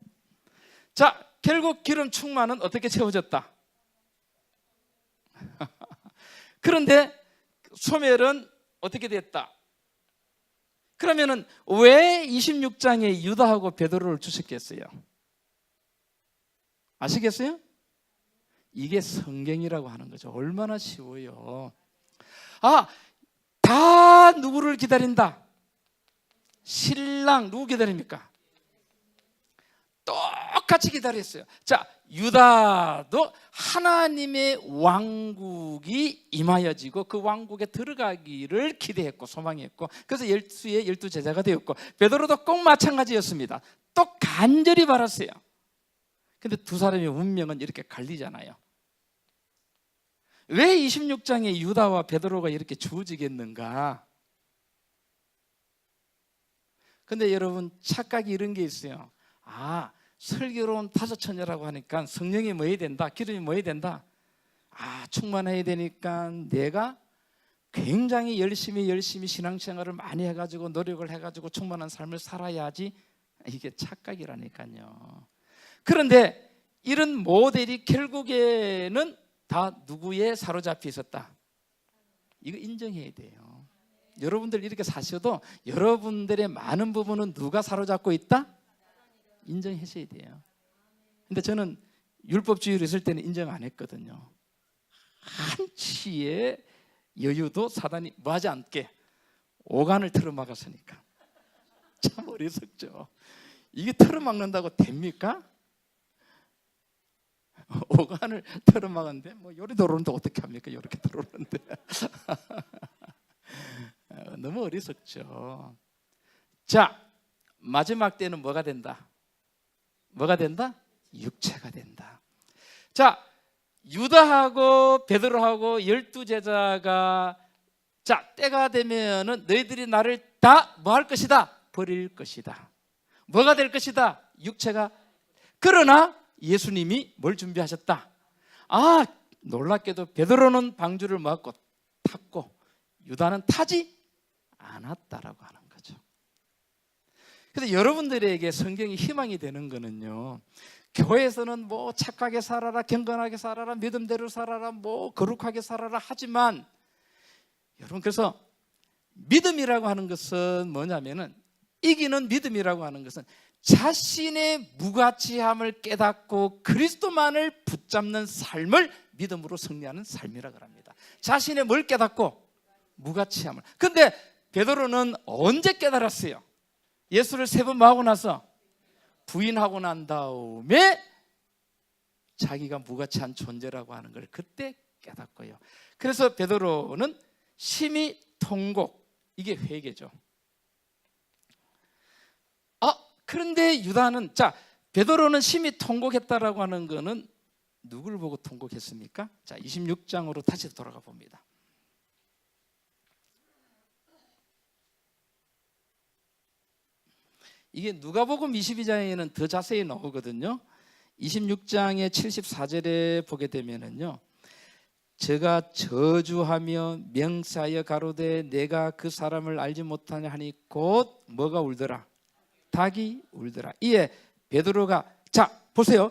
자, 결국 기름 충만은 어떻게 채워졌다? 그런데 소멸은 어떻게 됐다? 그러면은 왜 26장에 유다하고 베드로를 주셨겠어요? 아시겠어요? 이게 성경이라고 하는 거죠. 얼마나 쉬워요. 다 누구를 기다린다? 신랑 누구 기다립니까? 똑같이 기다렸어요. 자, 유다도 하나님의 왕국이 임하여지고 그 왕국에 들어가기를 기대했고 소망했고 그래서 열두의 열두 제자가 되었고 베드로도 꼭 마찬가지였습니다. 또 간절히 바랐어요. 근데 두 사람의 운명은 이렇게 갈리잖아요. 왜 26장에 유다와 베드로가 이렇게 주어지겠는가? 근데 여러분 착각이 이런 게 있어요. 슬기로운 다섯 처녀라고 하니까 성령이 뭐 해야 된다? 기름이 뭐 해야 된다? 충만해야 되니까 내가 굉장히 열심히 신앙생활을 많이 해가지고 노력을 해가지고 충만한 삶을 살아야지. 이게 착각이라니까요. 그런데 이런 모델이 결국에는 다 누구에 사로잡혀 있었다? 이거 인정해야 돼요. 여러분들 이렇게 사셔도 여러분들의 많은 부분은 누가 사로잡고 있다? 인정하셔야 돼요. 근데 저는 율법주의로 있을 때는 인정 안 했거든요. 한치의 여유도 사단이 뭐하지 않게 오간을 틀어막았으니까. 참 어리석죠. 이게 틀어막는다고 됩니까? 오간을 틀어막았는데 뭐 요리 들어오는데 어떻게 합니까? 이렇게 들어오는데 너무 어리석죠. 자, 마지막 때는 뭐가 된다? 뭐가 된다? 육체가 된다. 자, 유다하고 베드로하고 12제자가 자, 때가 되면은 너희들이 나를 다 뭐 할 것이다? 버릴 것이다. 뭐가 될 것이다? 육체가. 그러나 예수님이 뭘 준비하셨다? 아, 놀랍게도 베드로는 방주를 먹고 탔고 유다는 타지 않았다라고 하는 거죠. 그래서 여러분들에게 성경이 희망이 되는 거는요, 교회에서는 뭐 착하게 살아라, 경건하게 살아라, 믿음대로 살아라, 뭐 거룩하게 살아라 하지만 여러분, 그래서 믿음이라고 하는 것은 뭐냐면은, 이기는 믿음이라고 하는 것은 자신의 무가치함을 깨닫고 그리스도만을 붙잡는 삶을 믿음으로 승리하는 삶이라고 합니다. 자신의 뭘 깨닫고? 무가치함을. 근데 베드로는 언제 깨달았어요? 예수를 3번 뭐하고 나서? 부인하고 난 다음에 자기가 무가치한 존재라고 하는 걸 그때 깨닫고요. 그래서 베드로는 심히 통곡, 이게 회개죠. 그런데 유다는, 자, 베드로는 심히 통곡했다라고 하는 것은 누구를 보고 통곡했습니까? 자, 26장으로 다시 돌아가 봅니다. 이게 누가복음 22장에는 더 자세히 나오거든요. 26장의 74절에 보게 되면은요, 제가 저주하며 명사하여 가로되 내가 그 사람을 알지 못하냐 하니 곧 뭐가 울더라? 닭이 울더라. 이에 베드로가, 자 보세요,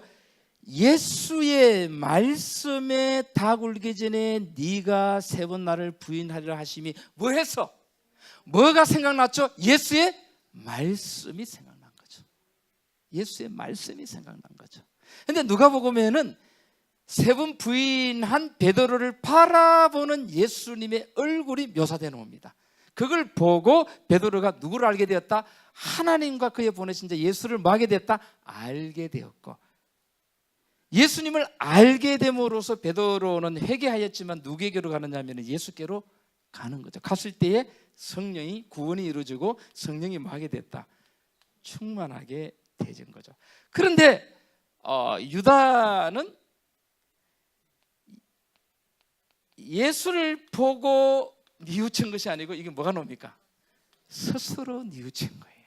예수의 말씀에 닭 울기 전에 네가 3번 나를 부인하리라 하심이 뭐 해서? 뭐가 생각났죠? 예수의 말씀이 생각난 거죠. 예수의 말씀이 생각난 거죠. 근데 누가복음에는 3번 부인한 베드로를 바라보는 예수님의 얼굴이 묘사되어 옵니다. 그걸 보고 베드로가 누구를 알게 되었다? 하나님과 그의 보내신 자 예수를 뭐 하게 되었다? 알게 되었고, 예수님을 알게 됨으로써 베드로는 회개하였지만 누구에게로 가느냐 하면 예수께로 가는 거죠. 갔을 때에 성령이, 구원이 이루어지고 성령이 뭐 하게 됐다? 충만하게 되진 거죠. 그런데 유다는 예수를 보고 뉘우친 것이 아니고 이게 뭐가 나옵니까? 스스로 뉘우친 거예요.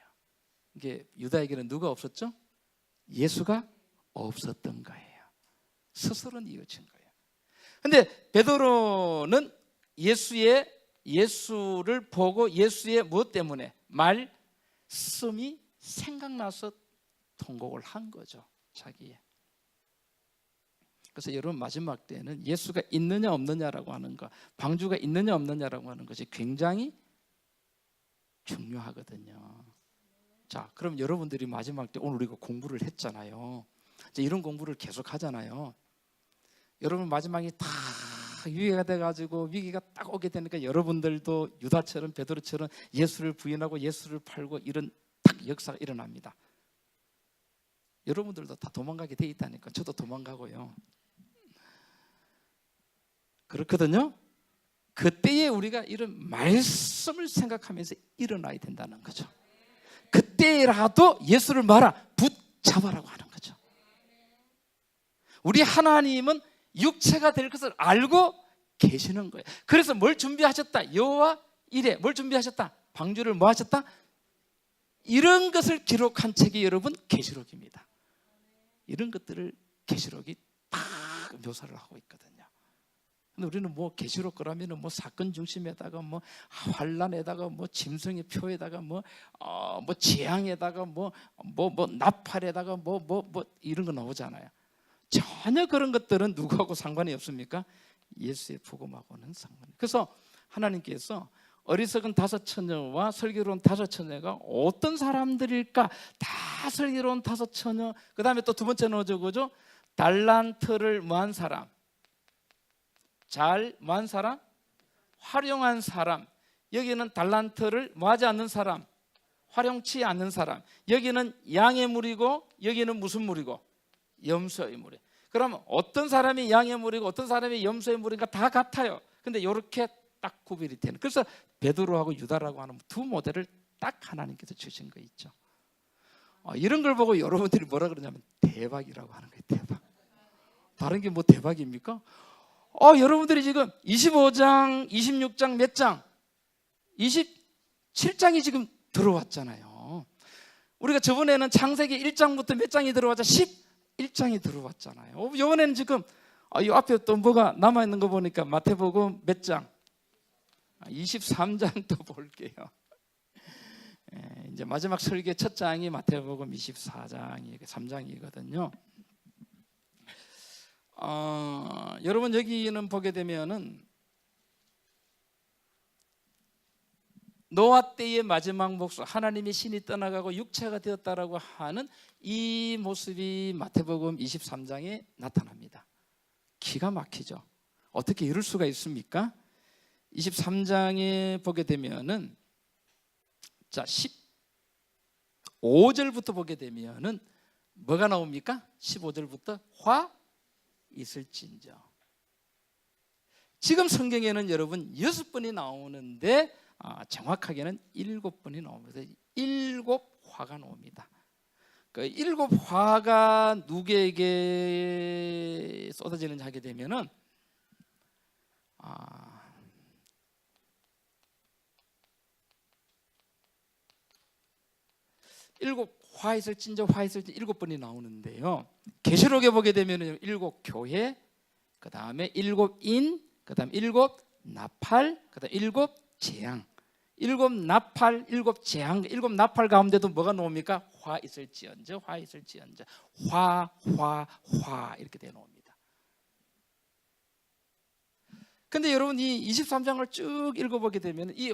이게 유다에게는 누가 없었죠? 예수가 없었던 거예요. 스스로 뉘우친 거예요. 근데 베드로는 예수를 보고 예수의 무엇 때문에? 말씀이 생각나서 통곡을 한 거죠. 자기의. 그래서 여러분, 마지막 때는 예수가 있느냐 없느냐라고 하는 것, 방주가 있느냐 없느냐라고 하는 것이 굉장히 중요하거든요. 자, 그럼 여러분들이 마지막 때, 오늘 우리가 공부를 했잖아요. 이제 이런 공부를 계속 하잖아요. 여러분 마지막에 다 위기가 돼가지고 위기가 딱 오게 되니까 여러분들도 유다처럼 베드로처럼 예수를 부인하고 예수를 팔고 이런 딱 역사가 일어납니다. 여러분들도 다 도망가게 돼 있다니까. 저도 도망가고요. 그렇거든요. 그때에 우리가 이런 말씀을 생각하면서 일어나야 된다는 거죠. 그때라도 예수를 붙잡아라고 하는 거죠. 우리 하나님은 육체가 될 것을 알고 계시는 거예요. 그래서 뭘 준비하셨다? 여호와 이레. 뭘 준비하셨다? 방주를 뭐 하셨다? 이런 것을 기록한 책이 여러분 계시록입니다. 이런 것들을 계시록이 다 묘사를 하고 있거든요. 근데 우리는 뭐 계시록 그러면은 뭐 사건 중심에다가 뭐 환란에다가 뭐 짐승의 표에다가 뭐 재앙에다가 뭐 나팔에다가 뭐 이런 거 나오잖아요. 전혀 그런 것들은 누구하고 상관이 없습니까? 예수의 복음하고는 상관이. 그래서 하나님께서 어리석은 5처녀와 슬기로운 5처녀가 어떤 사람들일까? 다 슬기로운 5처녀. 그 다음에 또 두 번째는 어쩌고죠? 달란트를 뭐한 사람, 잘 뭐한 사람? 활용한 사람. 여기는 달란트를 뭐하지 않는 사람, 활용치 않는 사람. 여기는 양의 물이고 여기는 무슨 물이고? 염소의 물이에요. 그러면 어떤 사람이 양의 물이고 어떤 사람이 염소의 물인가 다 같아요. 근데 이렇게 딱 구별이 되는. 그래서 베드로하고 유다라고 하는 두 모델을 딱 하나님께서 주신 거 있죠. 이런 걸 보고 여러분들이 뭐라 그러냐면 대박이라고 하는 거예요. 대박. 다른 게 뭐 대박입니까? 여러분들이 지금 25장, 26장 몇 장? 27장이 지금 들어왔잖아요. 우리가 저번에는 창세기 1장부터 몇 장이 들어왔죠? 11장이 들어왔잖아요. 이번에는 지금 이 앞에 또 뭐가 남아있는 거 보니까 마태복음 몇 장? 23장 또 볼게요. 이제 마지막 설계 첫 장이 마태복음 24장이 3장이거든요. 여러분 여기는 보게 되면은 노아 때의 마지막 목소, 하나님의 신이 떠나가고 육체가 되었다라고 하는 이 모습이 마태복음 23장에 나타납니다. 기가 막히죠. 어떻게 이럴 수가 있습니까? 23장에 보게 되면은 자 15절부터 보게 되면은 뭐가 나옵니까? 15절부터 화 있을진저. 지금 성경에는 여러분 6번이 나오는데 정확하게는 7번이 나옵니다. 7화가 나옵니다. 그 7화가 누구에게 쏟아지는지 하게 되면은 7화 있을진저 화 있을진저 7번이 나오는데요. 계시록에 보게 되면 7교회, 그 다음에 7인, 그 다음에 7나팔, 그 다음에 7재앙. 7나팔, 7재앙, 7나팔 가운데도 뭐가 나옵니까? 화 있을지언저, 화 있을지언저, 화 이렇게 되어 나옵니다. 근데 여러분 이 23장을 쭉 읽어보게 되면 이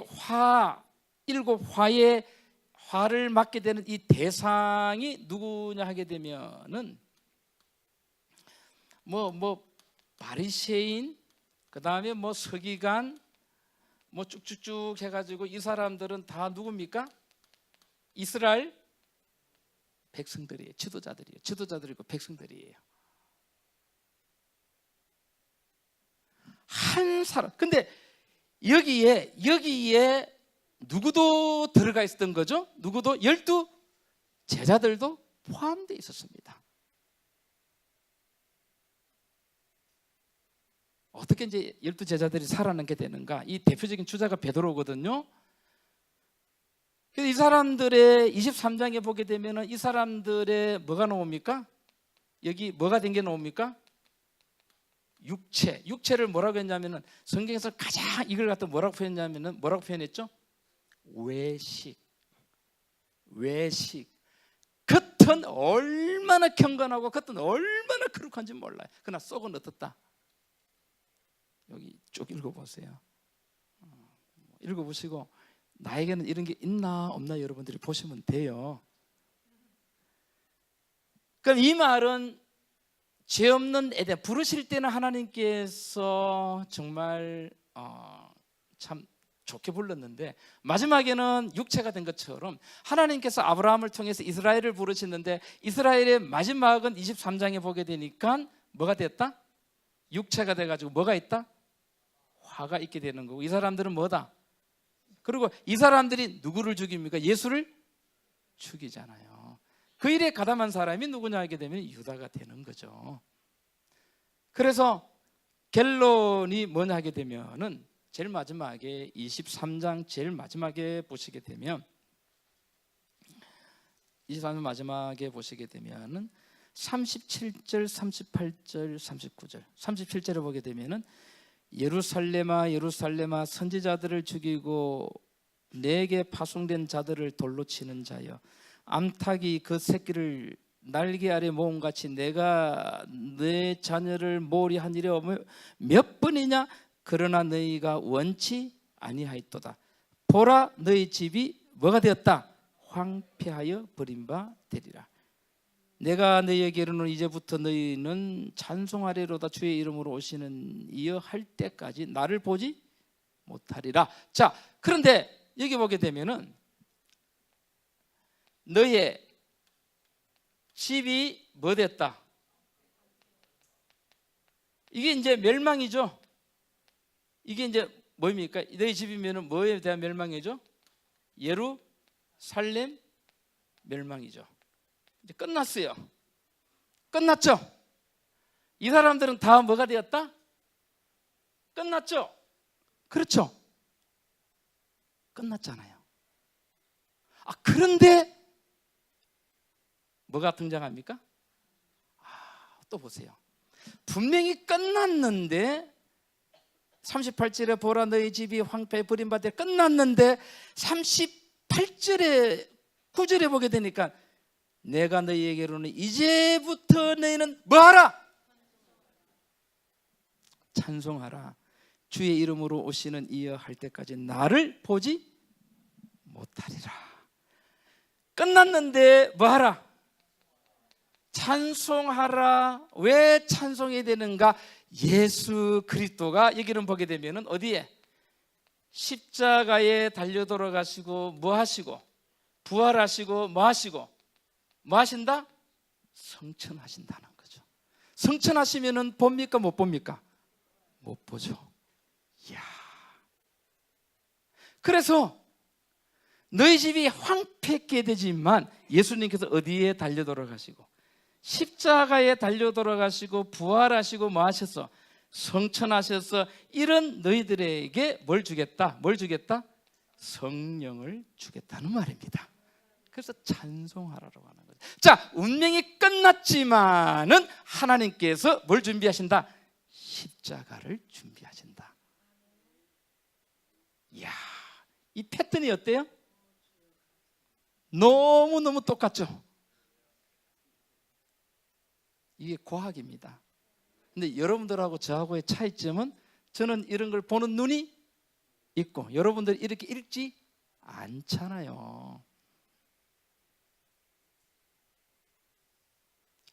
7화의 화를 맡게 되는 이 대상이 누구냐 하게 되면은 바리새인, 그 다음에 서기관, 쭉쭉쭉 해가지고 이 사람들은 다 누굽니까? 이스라엘 백성들이에요. 지도자들이고 백성들이에요. 한 사람. 근데 여기에 누구도 들어가 있었던 거죠? 누구도? 12 제자들도 포함되어 있었습니다. 어떻게 이제 12 제자들이 살아남게 되는가? 이 대표적인 주자가 베드로거든요. 그래서 이 사람들의 23장에 보게 되면은 이 사람들의 뭐가 나옵니까? 여기 뭐가 된 게 나옵니까? 육체를 뭐라고 했냐면은 성경에서 가장 이걸 갖다 뭐라고 표현했죠? 외식. 겉은 얼마나 경건하고 겉은 얼마나 거룩한지 몰라요. 그러나 속은 어떻다? 여기 쭉 읽어보세요. 읽어보시고 나에게는 이런 게 있나 없나 여러분들이 보시면 돼요. 그럼 이 말은 죄 없는 에덴, 부르실 때는 하나님께서 정말 참 좋게 불렀는데 마지막에는 육체가 된 것처럼 하나님께서 아브라함을 통해서 이스라엘을 부르시는데 이스라엘의 마지막은 23장에 보게 되니까 뭐가 됐다? 육체가 돼가지고 뭐가 있다? 화가 있게 되는 거고 이 사람들은 뭐다? 그리고 이 사람들이 누구를 죽입니까? 예수를 죽이잖아요. 그 일에 가담한 사람이 누구냐 하게 되면 유다가 되는 거죠. 그래서 결론이 뭐냐 하게 되면은 제일 마지막에 23장 제일 마지막에 보시게 되면 23장 마지막에 보시게 되면은 37절, 38절, 39절 37절을 보게 되면은 예루살렘아 예루살렘아 선지자들을 죽이고 내게 파송된 자들을 돌로 치는 자여 암탉이 그 새끼를 날개 아래 모음같이 내가 내 자녀를 몰이하니려 몇 번이냐 그러나 너희가 원치 아니하였도다. 보라 너희 집이 뭐가 되었다? 황폐하여 버린 바 되리라. 내가 너희에게 이르노니 이제부터 너희는 찬송하리로다. 주의 이름으로 오시는 이여 할 때까지 나를 보지 못하리라. 자, 그런데 여기 보게 되면은 너의 집이 뭐 됐다? 이게 이제 멸망이죠. 이게 이제 뭡니까? 너희 집이면 뭐에 대한 멸망이죠? 예루살렘 멸망이죠. 이제 끝났어요. 끝났죠? 이 사람들은 다 뭐가 되었다? 끝났죠? 그렇죠? 끝났잖아요. 그런데 뭐가 등장합니까? 또 보세요. 분명히 끝났는데 38절에 보라 너희 집이 황폐 버림받아 끝났는데 38절에 9절에 보게 되니까 내가 너희에게로는 이제부터 너희는 뭐하라? 찬송하라. 주의 이름으로 오시는 이여 할 때까지 나를 보지 못하리라. 끝났는데 뭐하라? 찬송하라. 왜 찬송해야 되는가? 예수 그리스도가 여기는 보게 되면은 어디에? 십자가에 달려 돌아가시고 뭐 하시고 부활하시고 뭐 하시고 뭐 하신다? 성천하신다는 거죠. 성천하시면은 봅니까 못 봅니까? 못 보죠. 이야. 그래서 너희 집이 황폐케 되지만 예수님께서 어디에 달려 돌아가시고 십자가에 달려 돌아가시고 부활하시고 뭐 하셨어? 성천하셔서 이런 너희들에게 뭘 주겠다? 뭘 주겠다? 성령을 주겠다는 말입니다. 그래서 찬송하라고 하는 거죠. 자, 운명이 끝났지만은 하나님께서 뭘 준비하신다? 십자가를 준비하신다. 이야, 이 패턴이 어때요? 너무너무 똑같죠? 이게 과학입니다. 근데 여러분들하고 저하고의 차이점은 저는 이런 걸 보는 눈이 있고 여러분들이 이렇게 읽지 않잖아요.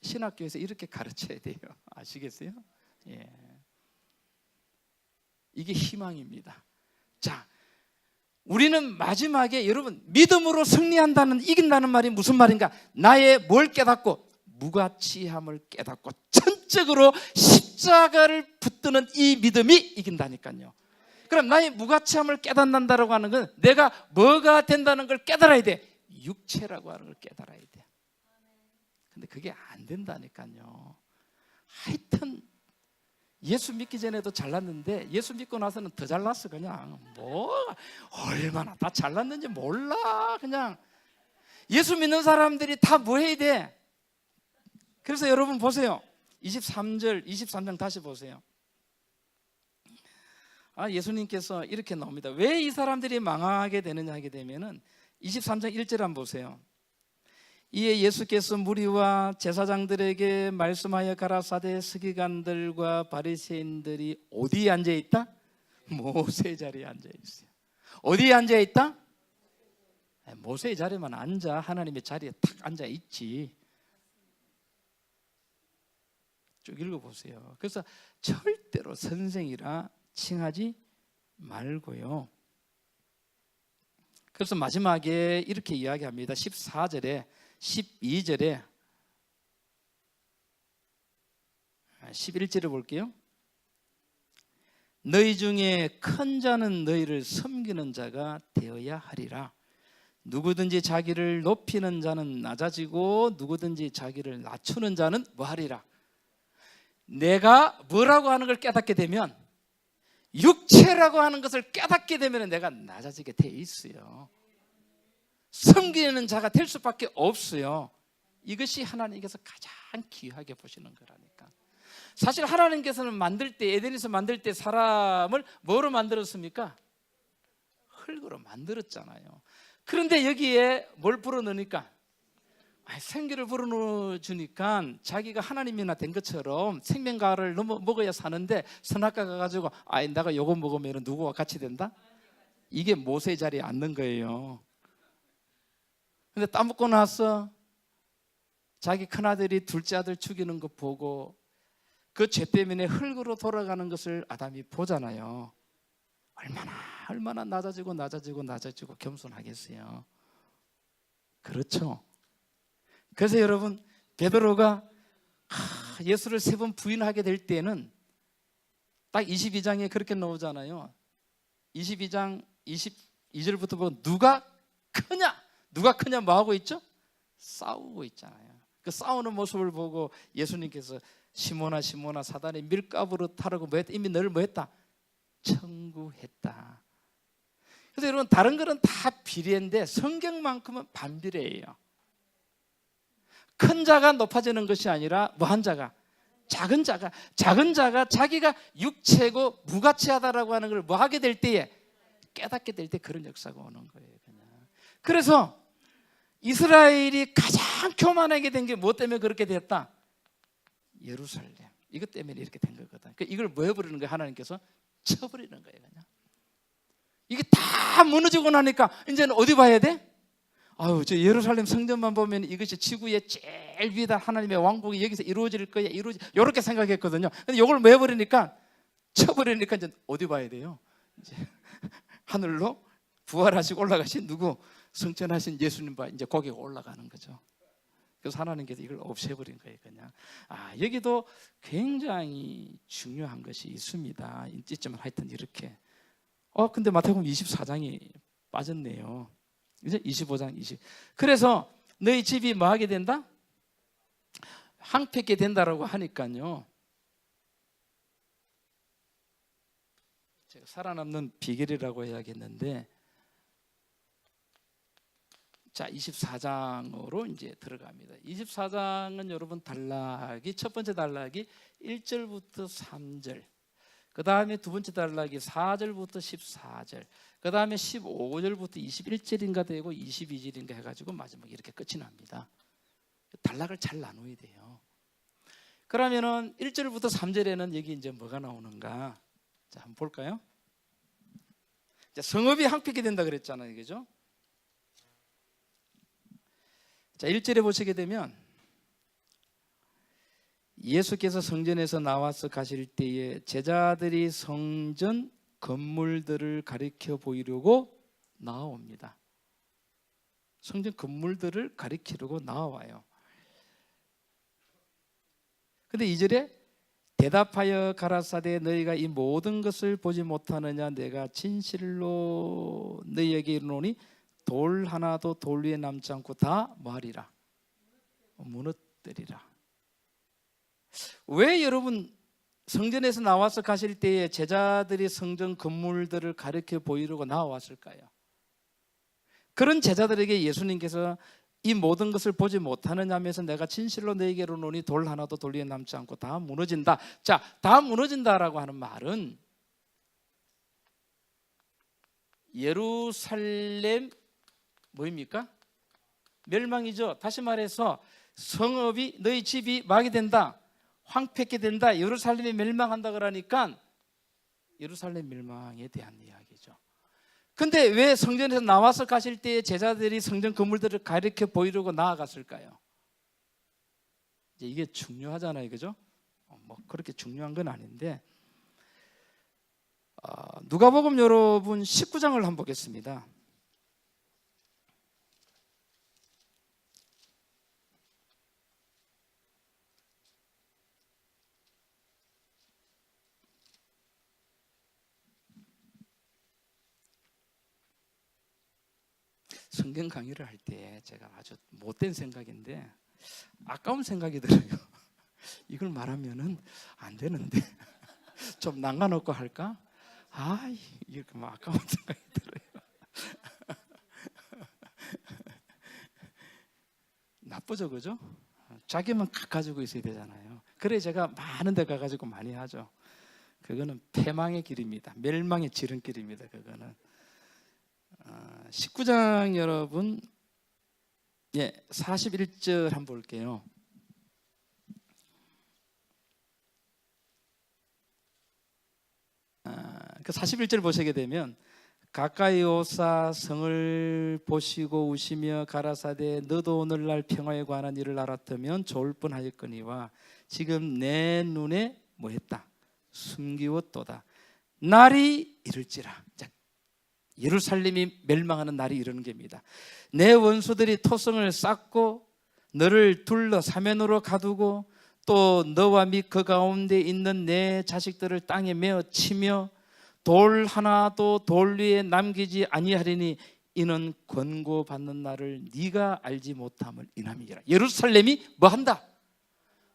신학교에서 이렇게 가르쳐야 돼요. 아시겠어요? 예. 이게 희망입니다. 자, 우리는 마지막에 여러분 믿음으로 승리한다는 이긴다는 말이 무슨 말인가? 나의 뭘 깨닫고 무가치함을 깨닫고 전적으로 십자가를 붙드는 이 믿음이 이긴다니까요. 그럼 나의 무가치함을 깨닫는다라고 하는 건 내가 뭐가 된다는 걸 깨달아야 돼. 육체라고 하는 걸 깨달아야 돼. 근데 그게 안 된다니까요. 하여튼 예수 믿기 전에도 잘났는데 예수 믿고 나서는 더 잘났어. 그냥 뭐 얼마나 다 잘났는지 몰라. 그냥 예수 믿는 사람들이 다 뭐 해야 돼? 그래서 여러분 보세요. 23절 23장 다시 보세요. 예수님께서 이렇게 나옵니다. 왜 이 사람들이 망하게 되느냐 하게 되면은 23장 1절 한번 보세요. 이에 예수께서 무리와 제사장들에게 말씀하여 가라사대 서기관들과 바리새인들이 어디에 앉아 있다? 모세 자리에 앉아 있어요. 어디에 앉아 있다? 모세의 자리에만 앉아. 하나님의 자리에 탁 앉아 있지. 쭉 읽어보세요. 그래서 절대로 선생이라 칭하지 말고요. 그래서 마지막에 이렇게 이야기합니다. 14절에 12절에 11절을 볼게요. 너희 중에 큰 자는 너희를 섬기는 자가 되어야 하리라. 누구든지 자기를 높이는 자는 낮아지고 누구든지 자기를 낮추는 자는 뭐하리라. 내가 뭐라고 하는 걸 깨닫게 되면 육체라고 하는 것을 깨닫게 되면 내가 낮아지게 돼 있어요. 섬기는 자가 될 수밖에 없어요. 이것이 하나님께서 가장 귀하게 보시는 거라니까. 사실 하나님께서는 만들 때 에덴에서 만들 때 사람을 뭐로 만들었습니까? 흙으로 만들었잖아요. 그런데 여기에 뭘 불어넣으니까 생기를 불어넣어주니까 자기가 하나님이나 된 것처럼 생명과를 먹어야 사는데 선악과 가가지고 내가 요거 먹으면 누구와 같이 된다? 이게 모세의 자리에 앉는 거예요. 근데 따먹고 나서 자기 큰아들이 둘째 아들 죽이는 거 보고 그 죄 때문에 흙으로 돌아가는 것을 아담이 보잖아요. 얼마나 낮아지고 겸손하겠어요. 그렇죠. 그래서 여러분 베드로가 예수를 3번 부인하게 될 때는 딱 22장에 그렇게 나오잖아요. 22장 22절부터 보면 누가 크냐 뭐 하고 있죠? 싸우고 있잖아요. 그 싸우는 모습을 보고 예수님께서 시몬아 시몬아 사단의 밀가부로 타라고 뭐 했다? 이미 너를 뭐 했다? 청구했다. 그래서 여러분 다른 거는 다 비례인데 성경만큼은 반비례예요. 큰 자가 높아지는 것이 아니라 뭐한 자가? 작은 자가 자기가 육체고 무가치하다라고 하는 걸 뭐 하게 될 때에 깨닫게 될 때 그런 역사가 오는 거예요. 그냥. 그래서 이스라엘이 가장 교만하게 된 게 뭐 때문에 그렇게 됐다? 예루살렘. 이것 때문에 이렇게 된 거거든. 그러니까 이걸 뭐 해버리는 거예요? 하나님께서 쳐버리는 거예요. 그냥. 이게 다 무너지고 나니까 이제는 어디 봐야 돼? 아유, 저 예루살렘 성전만 보면 이것이 지구의 제일 위대한 하나님의 왕국이 여기서 이루어질 거야, 이렇게 생각했거든요. 근데 이걸 뭐 해버리니까 쳐버리니까 이제 어디 봐야 돼요? 이제 하늘로 부활하시고 올라가신 누구? 승천하신 예수님 봐 이제 거기가 올라가는 거죠. 그래서 하나님께서 이걸 없애버린 거예요, 그냥. 여기도 굉장히 중요한 것이 있습니다. 있지만 하여튼 이렇게. 근데 마태복음 24장이 빠졌네요. 이제 25장 20. 그래서 너희 집이 뭐 하게 된다? 황폐게 된다라고 하니까요. 제가 살아남는 비결이라고 해야겠는데, 자 24장으로 이제 들어갑니다. 24장은 여러분 단락이 첫 번째 단락이 1절부터 3절. 그 다음에 두 번째 단락이 4절부터 14절, 그 다음에 15절부터 21절인가 되고 22절인가 해가지고 마지막에 이렇게 끝이 납니다. 단락을 잘 나눠야 돼요. 그러면은 1절부터 3절에는 여기 이제 뭐가 나오는가? 자, 한번 볼까요? 자, 성읍이 황폐게 된다 그랬잖아요, 그죠? 자, 1절에 보시게 되면 예수께서 성전에서 나와서 가실 때에 제자들이 성전 건물들을 가리켜 보이려고 나옵니다. 성전 건물들을 가리키려고 나와요. 근데 2절에 대답하여 가라사대 너희가 이 모든 것을 보지 못하느냐 내가 진실로 너희에게 이르노니 돌 하나도 돌 위에 남지 않고 다 뭐하리라? 무너뜨리라. 왜 여러분 성전에서 나와서 가실 때에 제자들이 성전 건물들을 가리켜 보이려고 나왔을까요? 그런 제자들에게 예수님께서 이 모든 것을 보지 못하느냐면서 내가 진실로 너에게 이르노니 돌 하나도 돌 위에 남지 않고 다 무너진다. 자, 다 무너진다라고 하는 말은 예루살렘 뭐입니까? 멸망이죠. 다시 말해서 성읍이 너희 집이 막이 된다. 황폐게 된다. 예루살렘이 멸망한다 그러니까 예루살렘 멸망에 대한 이야기죠. 근데 왜 성전에서 나와서 가실 때에 제자들이 성전 건물들을 가리켜 보이려고 나아갔을까요? 이게 중요하잖아요, 그죠? 뭐 그렇게 중요한 건 아닌데 누가복음 여러분 19장을 한번 보겠습니다. 성경 강의를 할 때 제가 아주 못된 생각인데 아까운 생각이 들어요. 이걸 말하면은 안 되는데 좀 남겨놓고 할까? 이렇게 막 아까운 생각이 들어요. 나쁘죠, 그죠? 자기만 가지고 있어야 되잖아요. 그래 제가 많은 데 가가지고 많이 하죠. 그거는 패망의 길입니다. 멸망의 지름길입니다. 그거는 19장 여러분 41절 한번 볼게요. 그 41절 보시게 되면 가까이 오사 성을 보시고 우시며 가라사대 너도 오늘날 평화에 관한 일을 알았다면 좋을 뻔하였거니와 지금 내 눈에 뭐했다? 숨기웠도다. 날이 이를지라. 자, 예루살렘이 멸망하는 날이 이르는 겁니다. 내 원수들이 토성을 쌓고 너를 둘러 사면으로 가두고 또 너와 및 그 가운데 있는 내 자식들을 땅에 메어 치며 돌 하나도 돌 위에 남기지 아니하리니 이는 권고받는 날을 네가 알지 못함을 인함이니라. 예루살렘이 뭐한다?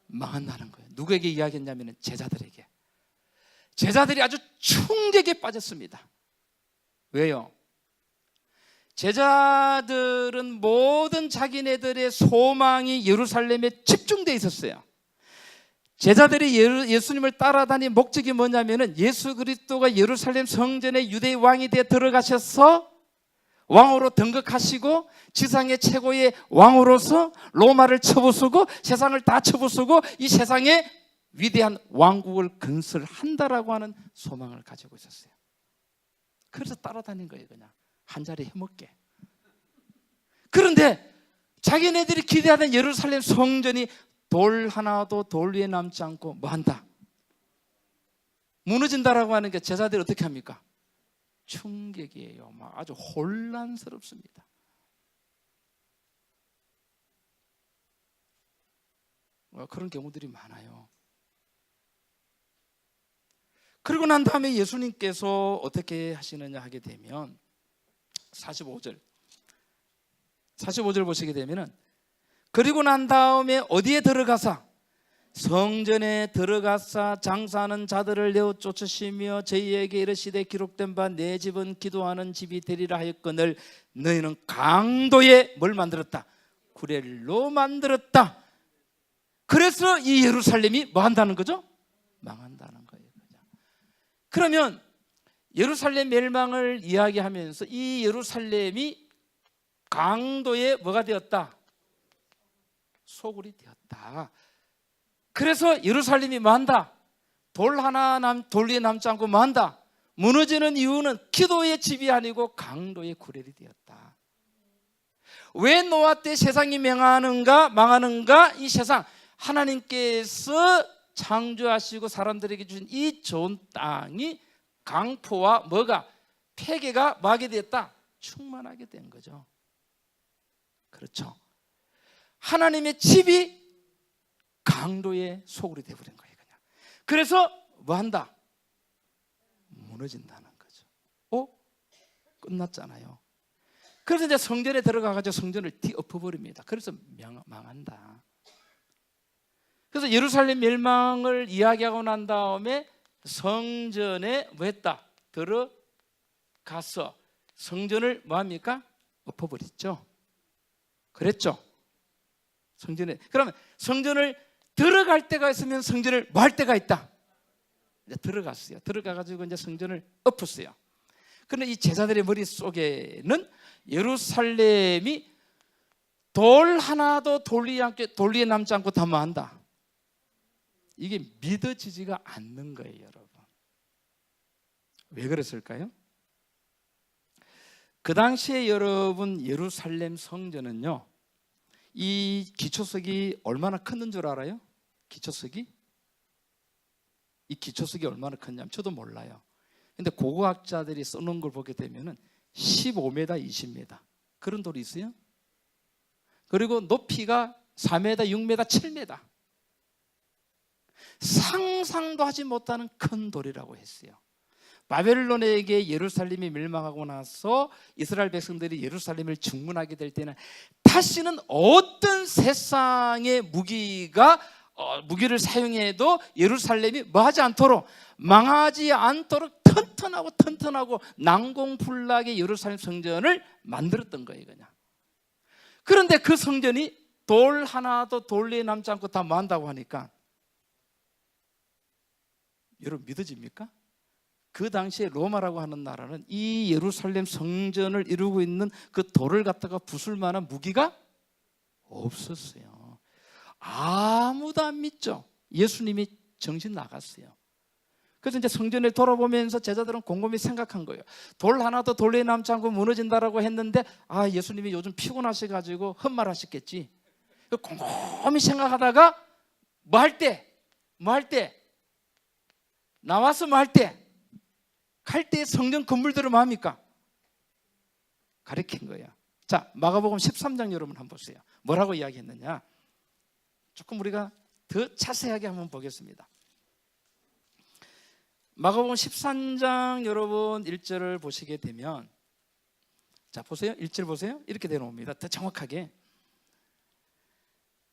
망한다는 거예요. 누구에게 이야기했냐면 제자들에게. 제자들이 아주 충격에 빠졌습니다. 왜요? 제자들은 모든 자기네들의 소망이 예루살렘에 집중되어 있었어요. 제자들이 예수님을 따라다닌 목적이 뭐냐면 예수 그리스도가 예루살렘 성전의 유대의 왕이 되어 들어가셔서 왕으로 등극하시고 지상의 최고의 왕으로서 로마를 쳐부수고 세상을 다 쳐부수고 이 세상에 위대한 왕국을 건설한다라고 하는 소망을 가지고 있었어요. 그래서 따라다닌 거예요. 그냥 한 자리 해먹게. 그런데 자기네들이 기대하던 예루살렘 성전이 돌 하나도 돌 위에 남지 않고 뭐한다? 무너진다라고 하는 게 제자들이 어떻게 합니까? 충격이에요. 막 아주 혼란스럽습니다. 그런 경우들이 많아요. 그리고 난 다음에 예수님께서 어떻게 하시느냐 하게 되면 45절 보시게 되면은 그리고 난 다음에 어디에 들어가사 성전에 들어가사 장사하는 자들을 내어 쫓으시며 저희에게 이르시되 기록된 바 내 집은 기도하는 집이 되리라 하였거늘 너희는 강도에 뭘 만들었다? 구레로 만들었다. 그래서 이 예루살렘이 뭐 한다는 거죠? 망한다는 거예요. 그러면 예루살렘 멸망을 이야기하면서 이 예루살렘이 강도에 뭐가 되었다? 소굴이 되었다. 그래서 예루살렘이 뭐한다? 돌 위에 남지 않고 뭐한다? 무너지는 이유는 기도의 집이 아니고 강도의 구렐이 되었다. 왜 노아 때 세상이 망하는가? 이 세상 하나님께서 창조하시고 사람들에게 주신 이 좋은 땅이 강포와 뭐가? 폐괴가 뭐하게 되었다? 충만하게 된 거죠. 그렇죠. 하나님의 집이 강도의 소굴이 되어버린 거예요. 그냥. 그래서 뭐한다? 무너진다는 거죠. 끝났잖아요. 그래서 이제 성전에 들어가가지고 성전을 뒤엎어버립니다. 그래서 망한다. 그래서 예루살렘 멸망을 이야기하고 난 다음에 성전에 뭐 했다? 들어가서 성전을 뭐합니까? 엎어버렸죠. 그랬죠. 성전에. 그러면 성전을 들어갈 때가 있으면 성전을 뭐 할 때가 있다? 이제 들어갔어요. 들어가가지고 이제 성전을 엎었어요. 그런데 이 제자들의 머릿속에는 예루살렘이 돌 하나도 돌 위에 남지 않고 다 뭐한다? 이게 믿어지지가 않는 거예요, 여러분. 왜 그랬을까요? 그 당시에 여러분 예루살렘 성전은요, 이 기초석이 얼마나 컸는 줄 알아요? 기초석이? 이 기초석이 얼마나 컸냐면 저도 몰라요. 근데 고고학자들이 써놓은 걸 보게 되면은 15m, 20m 그런 돌이 있어요. 그리고 높이가 4m, 6m, 7m 상상도 하지 못하는 큰 돌이라고 했어요. 바벨론에게 예루살렘이 멸망하고 나서 이스라엘 백성들이 예루살렘을 중문하게 될 때는 다시는 어떤 세상의 무기를 사용해도 예루살렘이 뭐하지 않도록 망하지 않도록 튼튼하고 난공불락의 예루살렘 성전을 만들었던 거예요. 그냥. 그런데 그 성전이 돌 하나도 돌 위에 남지 않고 다 뭐한다고 하니까 여러분 믿어집니까? 그 당시에 로마라고 하는 나라는 이 예루살렘 성전을 이루고 있는 그 돌을 갖다가 부술 만한 무기가 없었어요. 아무도 안 믿죠. 예수님이 정신 나갔어요. 그래서 이제 성전을 돌아보면서 제자들은 곰곰이 생각한 거예요. 돌 하나도 돌 위에 남지 않고 무너진다라고 했는데 예수님이 요즘 피곤하셔가지고 헛말하셨겠지. 곰곰이 생각하다가 뭐 할 때? 나와서 뭐 할 때? 갈 때 성전 건물들을 뭐 합니까? 가리킨 거예요. 자, 마가복음 13장 여러분 한번 보세요. 뭐라고 이야기했느냐? 조금 우리가 더 자세하게 한번 보겠습니다. 마가복음 13장 여러분 1절을 보시게 되면, 자 보세요. 1절 보세요. 이렇게 되어옵니다. 더 정확하게.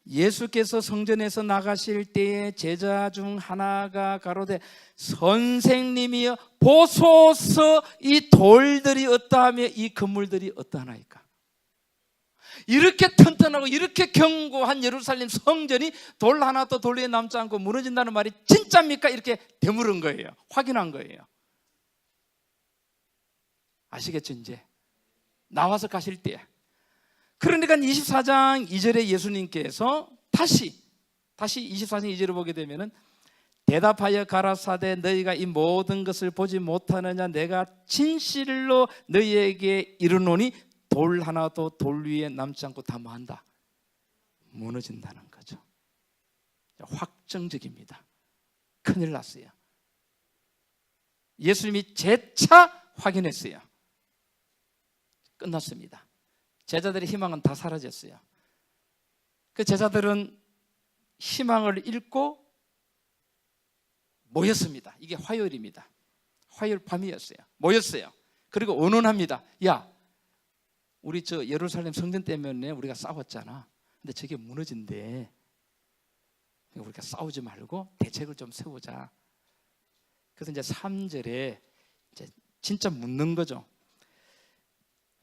예수께서 성전에서 나가실 때에 제자 중 하나가 가로되 선생님이여 보소서 이 돌들이 어떠하며 이 건물들이 어떠하나이까. 이렇게 튼튼하고 이렇게 견고한 예루살렘 성전이 돌 하나도 돌 위에 남지 않고 무너진다는 말이 진짜입니까? 이렇게 되물은 거예요. 확인한 거예요. 아시겠죠? 이제 나와서 가실 때. 그러니까 24장 2절에 예수님께서 다시 24장 2절을 보게 되면은 대답하여 가라사대 너희가 이 모든 것을 보지 못하느냐 내가 진실로 너희에게 이르노니 돌 하나도 돌 위에 남지 않고 다 뭐한다? 무너진다는 거죠. 확정적입니다. 큰일 났어요. 예수님이 재차 확인했어요. 끝났습니다. 제자들의 희망은 다 사라졌어요. 그 제자들은 희망을 잃고 모였습니다. 이게 화요일입니다. 화요일 밤이었어요. 모였어요. 그리고 의논합니다. 야, 우리 저 예루살렘 성전 때문에 우리가 싸웠잖아. 근데 저게 무너진대. 우리가 싸우지 말고 대책을 좀 세우자. 그래서 이제 3절에 이제 진짜 묻는 거죠.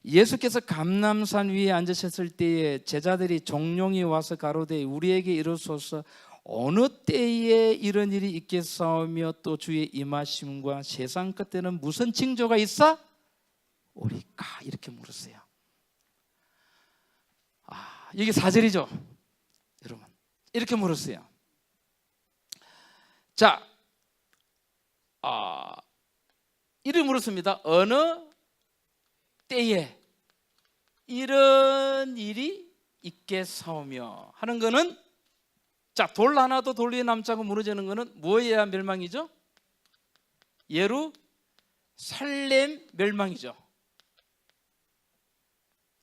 예수께서 감람산 위에 앉으셨을 때에 제자들이 종용이 와서 가로되 우리에게 이르소서 어느 때에 이런 일이 있겠사오며 또 주의 임하심과 세상 끝에는 무슨 징조가 있어? 오리까 이렇게 물었어요. 이게 4절이죠 여러분. 이렇게 물었어요. 자, 이렇게 물었습니다. 어느 때에 이런 일이 있겠사오며 하는 거는, 자, 돌 하나도 돌 위에 남지 않고 무너지는 거는 뭐에 의한 멸망이죠? 예루살렘 멸망이죠.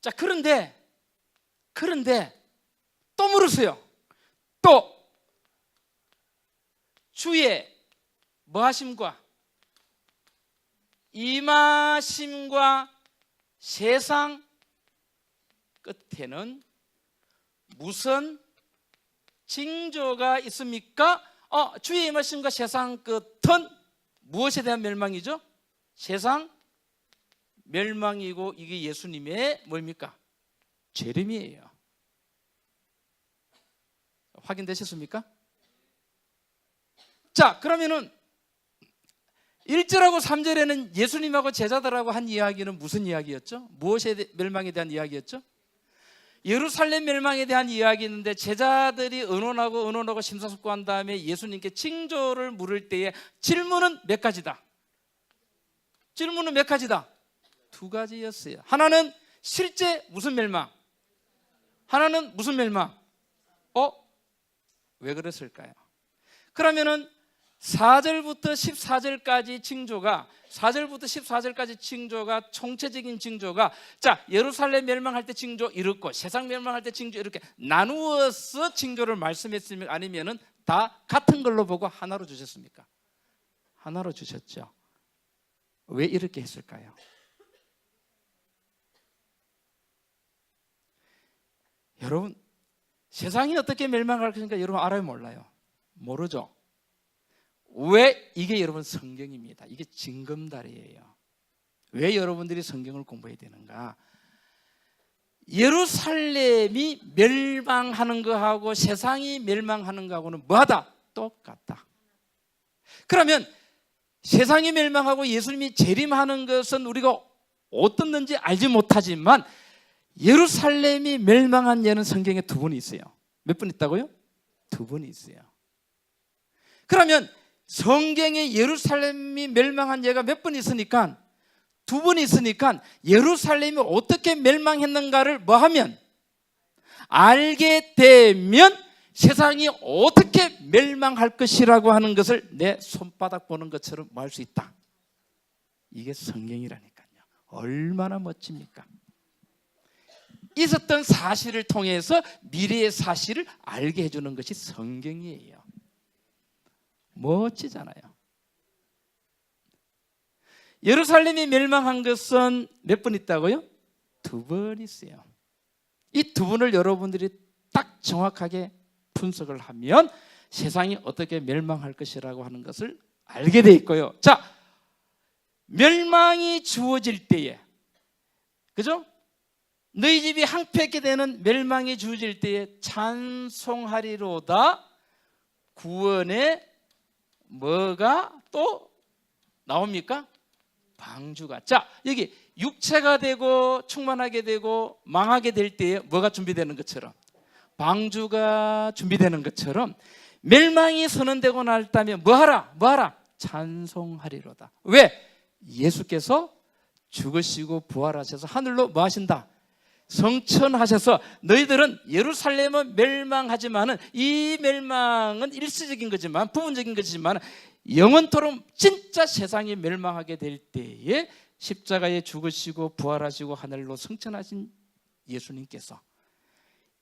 자, 그런데 또 물었어요. 또 주의 뭐하심과 임하심과 세상 끝에는 무슨 징조가 있습니까? 주의 임하심과 세상 끝은 무엇에 대한 멸망이죠? 세상 멸망이고 이게 예수님의 뭡니까? 재림이에요. 확인되셨습니까? 자, 그러면은 1절하고 3절에는 예수님하고 제자들하고 한 이야기는 무슨 이야기였죠? 무엇의 멸망에 대한 이야기였죠? 예루살렘 멸망에 대한 이야기인데 제자들이 의논하고 심사숙고한 다음에 예수님께 징조를 물을 때에 질문은 몇 가지다? 질문은 몇 가지다? 두 가지였어요. 하나는 실제 무슨 멸망? 하나는 무슨 멸망? 왜 그랬을까요? 그러면은 4절부터 14절까지 징조가, 4절부터 14절까지 징조가, 총체적인 징조가, 자, 예루살렘 멸망할 때 징조 이렇고 세상 멸망할 때 징조 이렇게 나누어서 징조를 말씀했으면, 아니면은 다 같은 걸로 보고 하나로 주셨습니까? 하나로 주셨죠. 왜 이렇게 했을까요? 여러분, 세상이 어떻게 멸망할 것인가 여러분 알아요, 몰라요? 모르죠. 왜? 이게 여러분 성경입니다. 이게 징검다리예요. 왜 여러분들이 성경을 공부해야 되는가? 예루살렘이 멸망하는 거하고 세상이 멸망하는 거하고는 뭐하다? 똑같다. 그러면 세상이 멸망하고 예수님이 재림하는 것은 우리가 어떻는지 알지 못하지만 예루살렘이 멸망한 예는 성경에 두 번 있어요. 몇 번 있다고요? 두 번 있어요. 그러면 성경에 예루살렘이 멸망한 예가 몇 번 있으니까, 두 번 있으니까 예루살렘이 어떻게 멸망했는가를 뭐하면 알게 되면 세상이 어떻게 멸망할 것이라고 하는 것을 내 손바닥 보는 것처럼 뭐 할 수 있다. 이게 성경이라니까요. 얼마나 멋집니까? 있었던 사실을 통해서 미래의 사실을 알게 해주는 것이 성경이에요. 멋지잖아요. 예루살렘이 멸망한 것은 몇 번 있다고요? 2번 있어요. 이 2번을 여러분들이 딱 정확하게 분석을 하면 세상이 어떻게 멸망할 것이라고 하는 것을 알게 돼 있고요. 자, 멸망이 주어질 때에, 그죠? 너희 집이 황폐하게 되는 멸망이 주어질 때에 찬송하리로다. 구원에 뭐가 또 나옵니까? 방주가. 자, 여기 육체가 되고 충만하게 되고 망하게 될 때에 뭐가 준비되는 것처럼, 방주가 준비되는 것처럼 멸망이 선언되고 날다면 뭐하라? 찬송하리로다. 왜? 예수께서 죽으시고 부활하셔서 하늘로 뭐 하신다? 성천하셔서 너희들은 예루살렘은 멸망하지만은 이 멸망은 일시적인 거지만, 부분적인 거지만 영원토록 진짜 세상이 멸망하게 될 때에 십자가에 죽으시고 부활하시고 하늘로 성천하신 예수님께서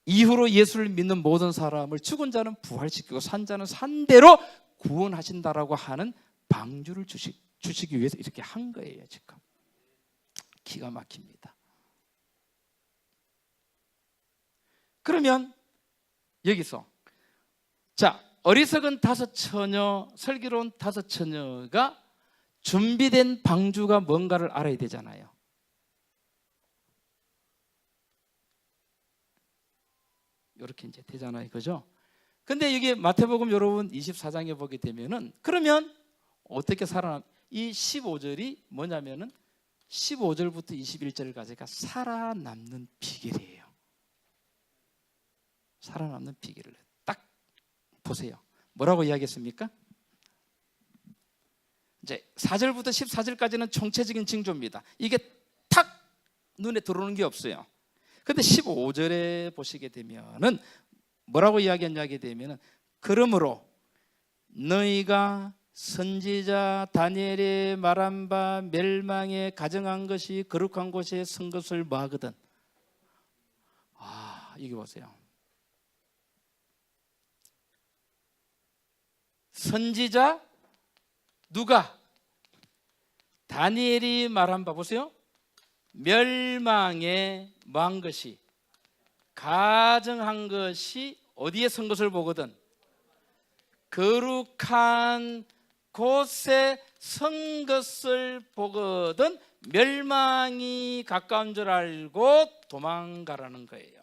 이후로 예수를 믿는 모든 사람을 죽은 자는 부활시키고 산 자는 산 대로 구원하신다라고 하는 방주를 주시기 위해서 이렇게 한 거예요. 지금 기가 막힙니다. 그러면 여기서 자, 어리석은 5처녀, 슬기로운 5처녀가 준비된 방주가 뭔가를 알아야 되잖아요. 이렇게 이제 되잖아요. 그죠? 근데 여기 마태복음 여러분 24장에 보게 되면은, 그러면 어떻게 이 15절이 뭐냐면은 15절부터 21절까지가 살아남는 비결이에요. 살아남는 비결을 딱 보세요. 뭐라고 이야기했습니까? 이제 4절부터 14절까지는 총체적인 징조입니다. 이게 탁 눈에 들어오는 게 없어요. 근데 15절에 보시게 되면은 뭐라고 이야기했냐게 되면은, 그러므로 너희가 선지자 다니엘이 말한 바 멸망에 가정한 것이 거룩한 곳에 선 것을 뭐 하거든? 여기 보세요. 선지자 누가? 다니엘이 말한 바, 보세요. 멸망에 뭐한 것이, 가정한 것이 어디에 선 것을 보거든? 거룩한 곳에 선 것을 보거든 멸망이 가까운 줄 알고 도망가라는 거예요.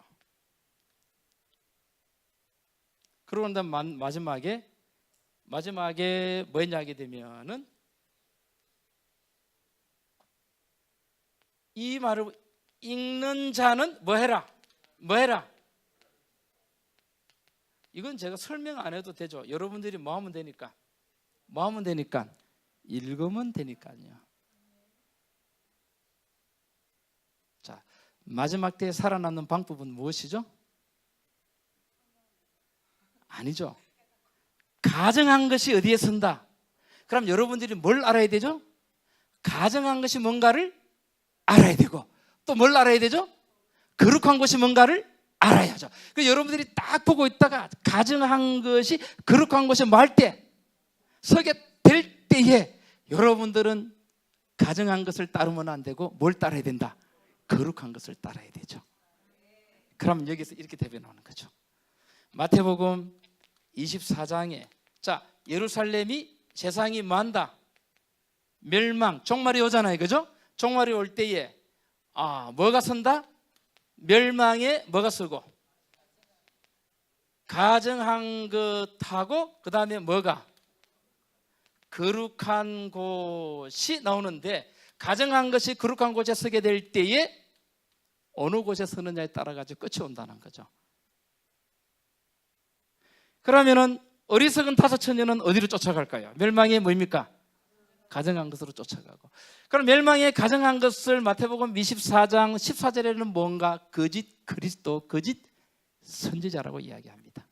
그런데 마지막에 뭐 했냐게 되면은, 이 말을 읽는 자는 뭐 해라? 이건 제가 설명 안 해도 되죠. 여러분들이 뭐 하면 되니까 읽으면 되니까요. 자, 마지막 때에 살아남는 방법은 무엇이죠? 아니죠. 가정한 것이 어디에 선다? 그럼 여러분들이 뭘 알아야 되죠? 가정한 것이 뭔가를 알아야 되고, 또 뭘 알아야 되죠? 거룩한 것이 뭔가를 알아야죠. 그 여러분들이 딱 보고 있다가 가정한 것이 거룩한 것이 뭐 할 때, 서게 될 때에 여러분들은 가정한 것을 따르면 안 되고 뭘 따라야 된다? 거룩한 것을 따라야 되죠. 그럼 여기서 이렇게 대변하는 거죠. 마태복음 24장에 자, 예루살렘이 세상이 뭐한다? 멸망, 종말이 오잖아요. 그죠? 종말이 올 때에 뭐가 선다? 멸망에 뭐가 서고? 가정한 것하고 그 다음에 뭐가? 거룩한 곳이 나오는데, 가정한 것이 거룩한 곳에 서게 될 때에 어느 곳에 서느냐에 따라 가지고 끝이 온다는 거죠. 그러면은 어리석은 5처녀는 어디로 쫓아갈까요? 멸망에 뭐입니까? 가정한 것으로 쫓아가고. 그럼 멸망에 가정한 것을 마태복음 24장 14절에는 뭔가? 거짓 그리스도, 거짓 선지자라고 이야기합니다.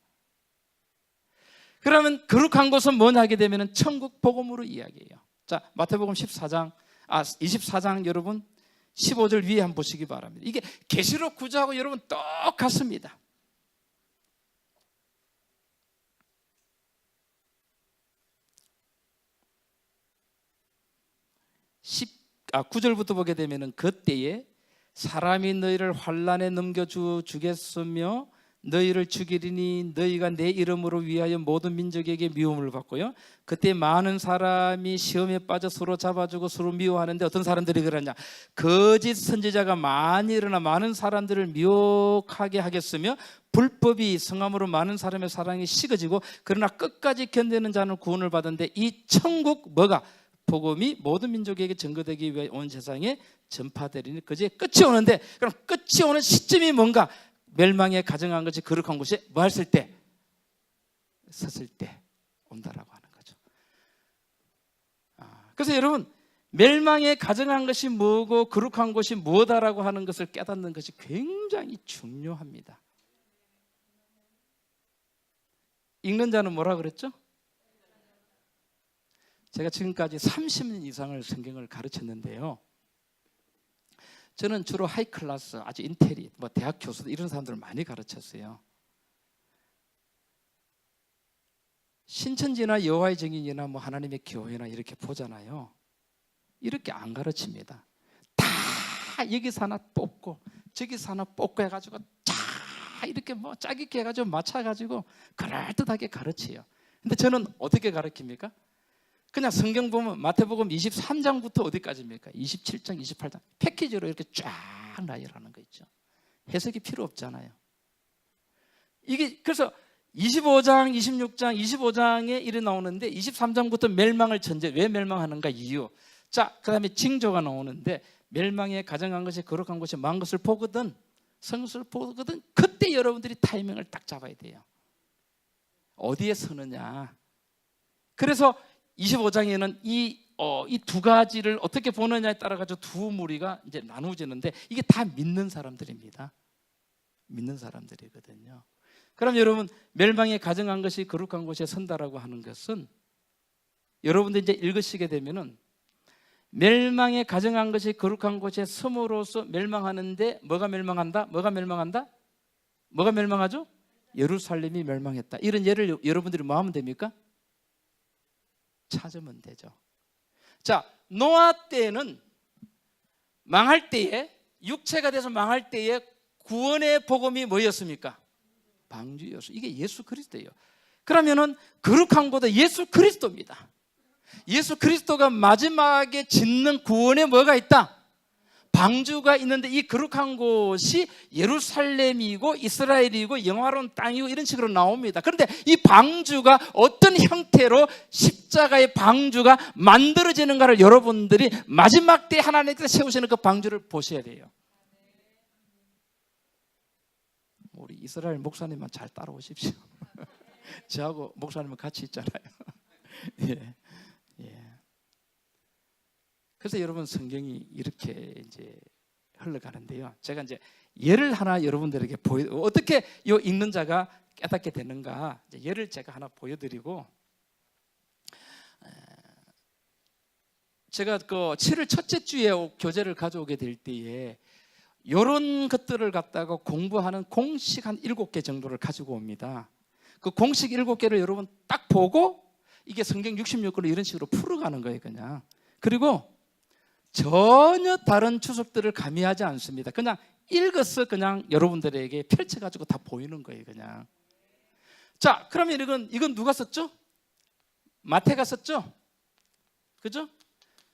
그러면 거룩한 곳은 뭐냐 하게 되면 천국 복음으로 이야기해요. 자, 마태복음 24장 여러분 15절 위에 한번 보시기 바랍니다. 이게 계시록 9장하고 여러분 똑같습니다. 9절부터 보게 되면은 그때에 사람이 너희를 환난에 넘겨주겠으며 너희를 죽이리니 너희가 내 이름으로 위하여 모든 민족에게 미움을 받고요. 그때 많은 사람이 시험에 빠져 서로 잡아주고 서로 미워하는데 어떤 사람들이 그러냐? 거짓 선지자가 많이 일어나 많은 사람들을 미혹하게 하겠으며 불법이 성함으로 많은 사람의 사랑이 식어지고 그러나 끝까지 견디는 자는 구원을 받는데 이 천국 뭐가? 복음이 모든 민족에게 증거되기 위해 온 세상에 전파되리니 그제 끝이 오는데 그럼 끝이 오는 시점이 뭔가? 멸망에 가정한 것이 거룩한 곳이 뭐 했을 때? 섰을 때 온다라고 하는 거죠. 그래서 여러분 멸망에 가정한 것이 뭐고 거룩한 곳이 뭐다라고 하는 것을 깨닫는 것이 굉장히 중요합니다. 읽는 자는 뭐라 그랬죠? 제가 지금까지 30년 이상을 성경을 가르쳤는데요. 저는 주로 하이클래스, 아주 인테리, 대학 교수들 이런 사람들을 많이 가르쳤어요. 신천지나 여호와의 증인이나 하나님의 교회나 이렇게 보잖아요. 이렇게 안 가르칩니다. 다 여기서 하나 뽑고 저기서 하나 뽑고 해가지고 자 이렇게 짜깁기 해가지고 맞춰가지고 그럴듯하게 가르쳐요. 근데 저는 어떻게 가르칩니까? 그냥 성경 보면 마태복음 23장부터 어디까지입니까? 27장, 28장 패키지로 이렇게 쫙 나열하는 거 있죠. 해석이 필요 없잖아요. 이게 그래서 25장, 26장, 25장에 이래 나오는데 23장부터 멸망을 왜 멸망하는가 이유. 자, 그다음에 징조가 나오는데 멸망에 가정한 것이 거룩한 것이 망한 것을 보거든, 성것을 보거든. 그때 여러분들이 타이밍을 딱 잡아야 돼요. 어디에 서느냐. 그래서 25장에는 이 두 가지를 어떻게 보느냐에 따라 가지고 두 무리가 이제 나누어지는데 이게 다 믿는 사람들입니다. 믿는 사람들이거든요. 그럼 여러분 멸망에 가정한 것이 거룩한 곳에 선다라고 하는 것은 여러분들 이제 읽으시게 되면은 멸망에 가정한 것이 거룩한 곳에 섬으로써 멸망하는데 뭐가 멸망한다? 뭐가 멸망한다? 뭐가 멸망하죠? 예루살렘이 멸망했다. 이런 예를 여러분들이 뭐 하면 됩니까? 찾으면 되죠. 자, 노아 때는 망할 때에 육체가 돼서 망할 때에 구원의 복음이 뭐였습니까? 방주였어요. 이게 예수 그리스도예요. 그러면은 거룩한 곳은 예수 그리스도입니다. 예수 그리스도가 마지막에 짓는 구원에 뭐가 있다? 방주가 있는데 이 거룩한 곳이 예루살렘이고 이스라엘이고 영화로운 땅이고 이런 식으로 나옵니다. 그런데 이 방주가 어떤 형태로 십자가의 방주가 만들어지는가를 여러분들이 마지막 때 하나님께서 세우시는 그 방주를 보셔야 돼요. 우리 이스라엘 목사님만 잘 따라오십시오. 저하고 목사님은 같이 있잖아요. 예. 그래서 여러분 성경이 이렇게 이제 흘러가는데요. 제가 이제 예를 하나 여러분들에게 어떻게 이 읽는 자가 깨닫게 되는가 이제 예를 제가 하나 보여드리고, 제가 그 7월 첫째 주에 교재를 가져오게 될 때에 이런 것들을 갖다가 공부하는 공식 한 7개 정도를 가지고 옵니다. 그 공식 7개를 여러분 딱 보고 이게 성경 66권을 이런 식으로 풀어가는 거예요, 그냥. 그리고 전혀 다른 추석들을 가미하지 않습니다. 그냥 읽어서 그냥 여러분들에게 펼쳐가지고 다 보이는 거예요, 그냥. 자, 그러면 이건 누가 썼죠? 마태가 썼죠? 그죠?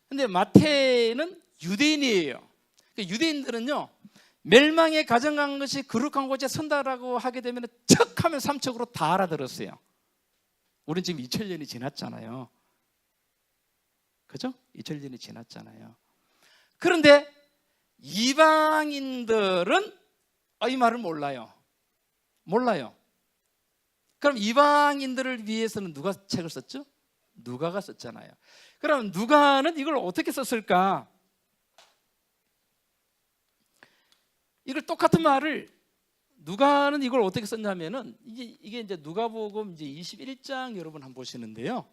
근데 마태는 유대인이에요. 유대인들은요, 멸망에 가정한 것이 거룩한 곳에 선다라고 하게 되면 척 하면 삼척으로 다 알아들었어요. 우린 지금 2000년이 지났잖아요. 그죠? 2000년이 지났잖아요. 그런데 이방인들은 이 말을 몰라요. 그럼 이방인들을 위해서는 누가 책을 썼죠? 누가가 썼잖아요. 그럼 누가는 이걸 어떻게 썼을까? 이걸 똑같은 말을 누가는 이걸 어떻게 썼냐면은 이게 이제 누가복음 이제 21장 여러분 한번 보시는데요.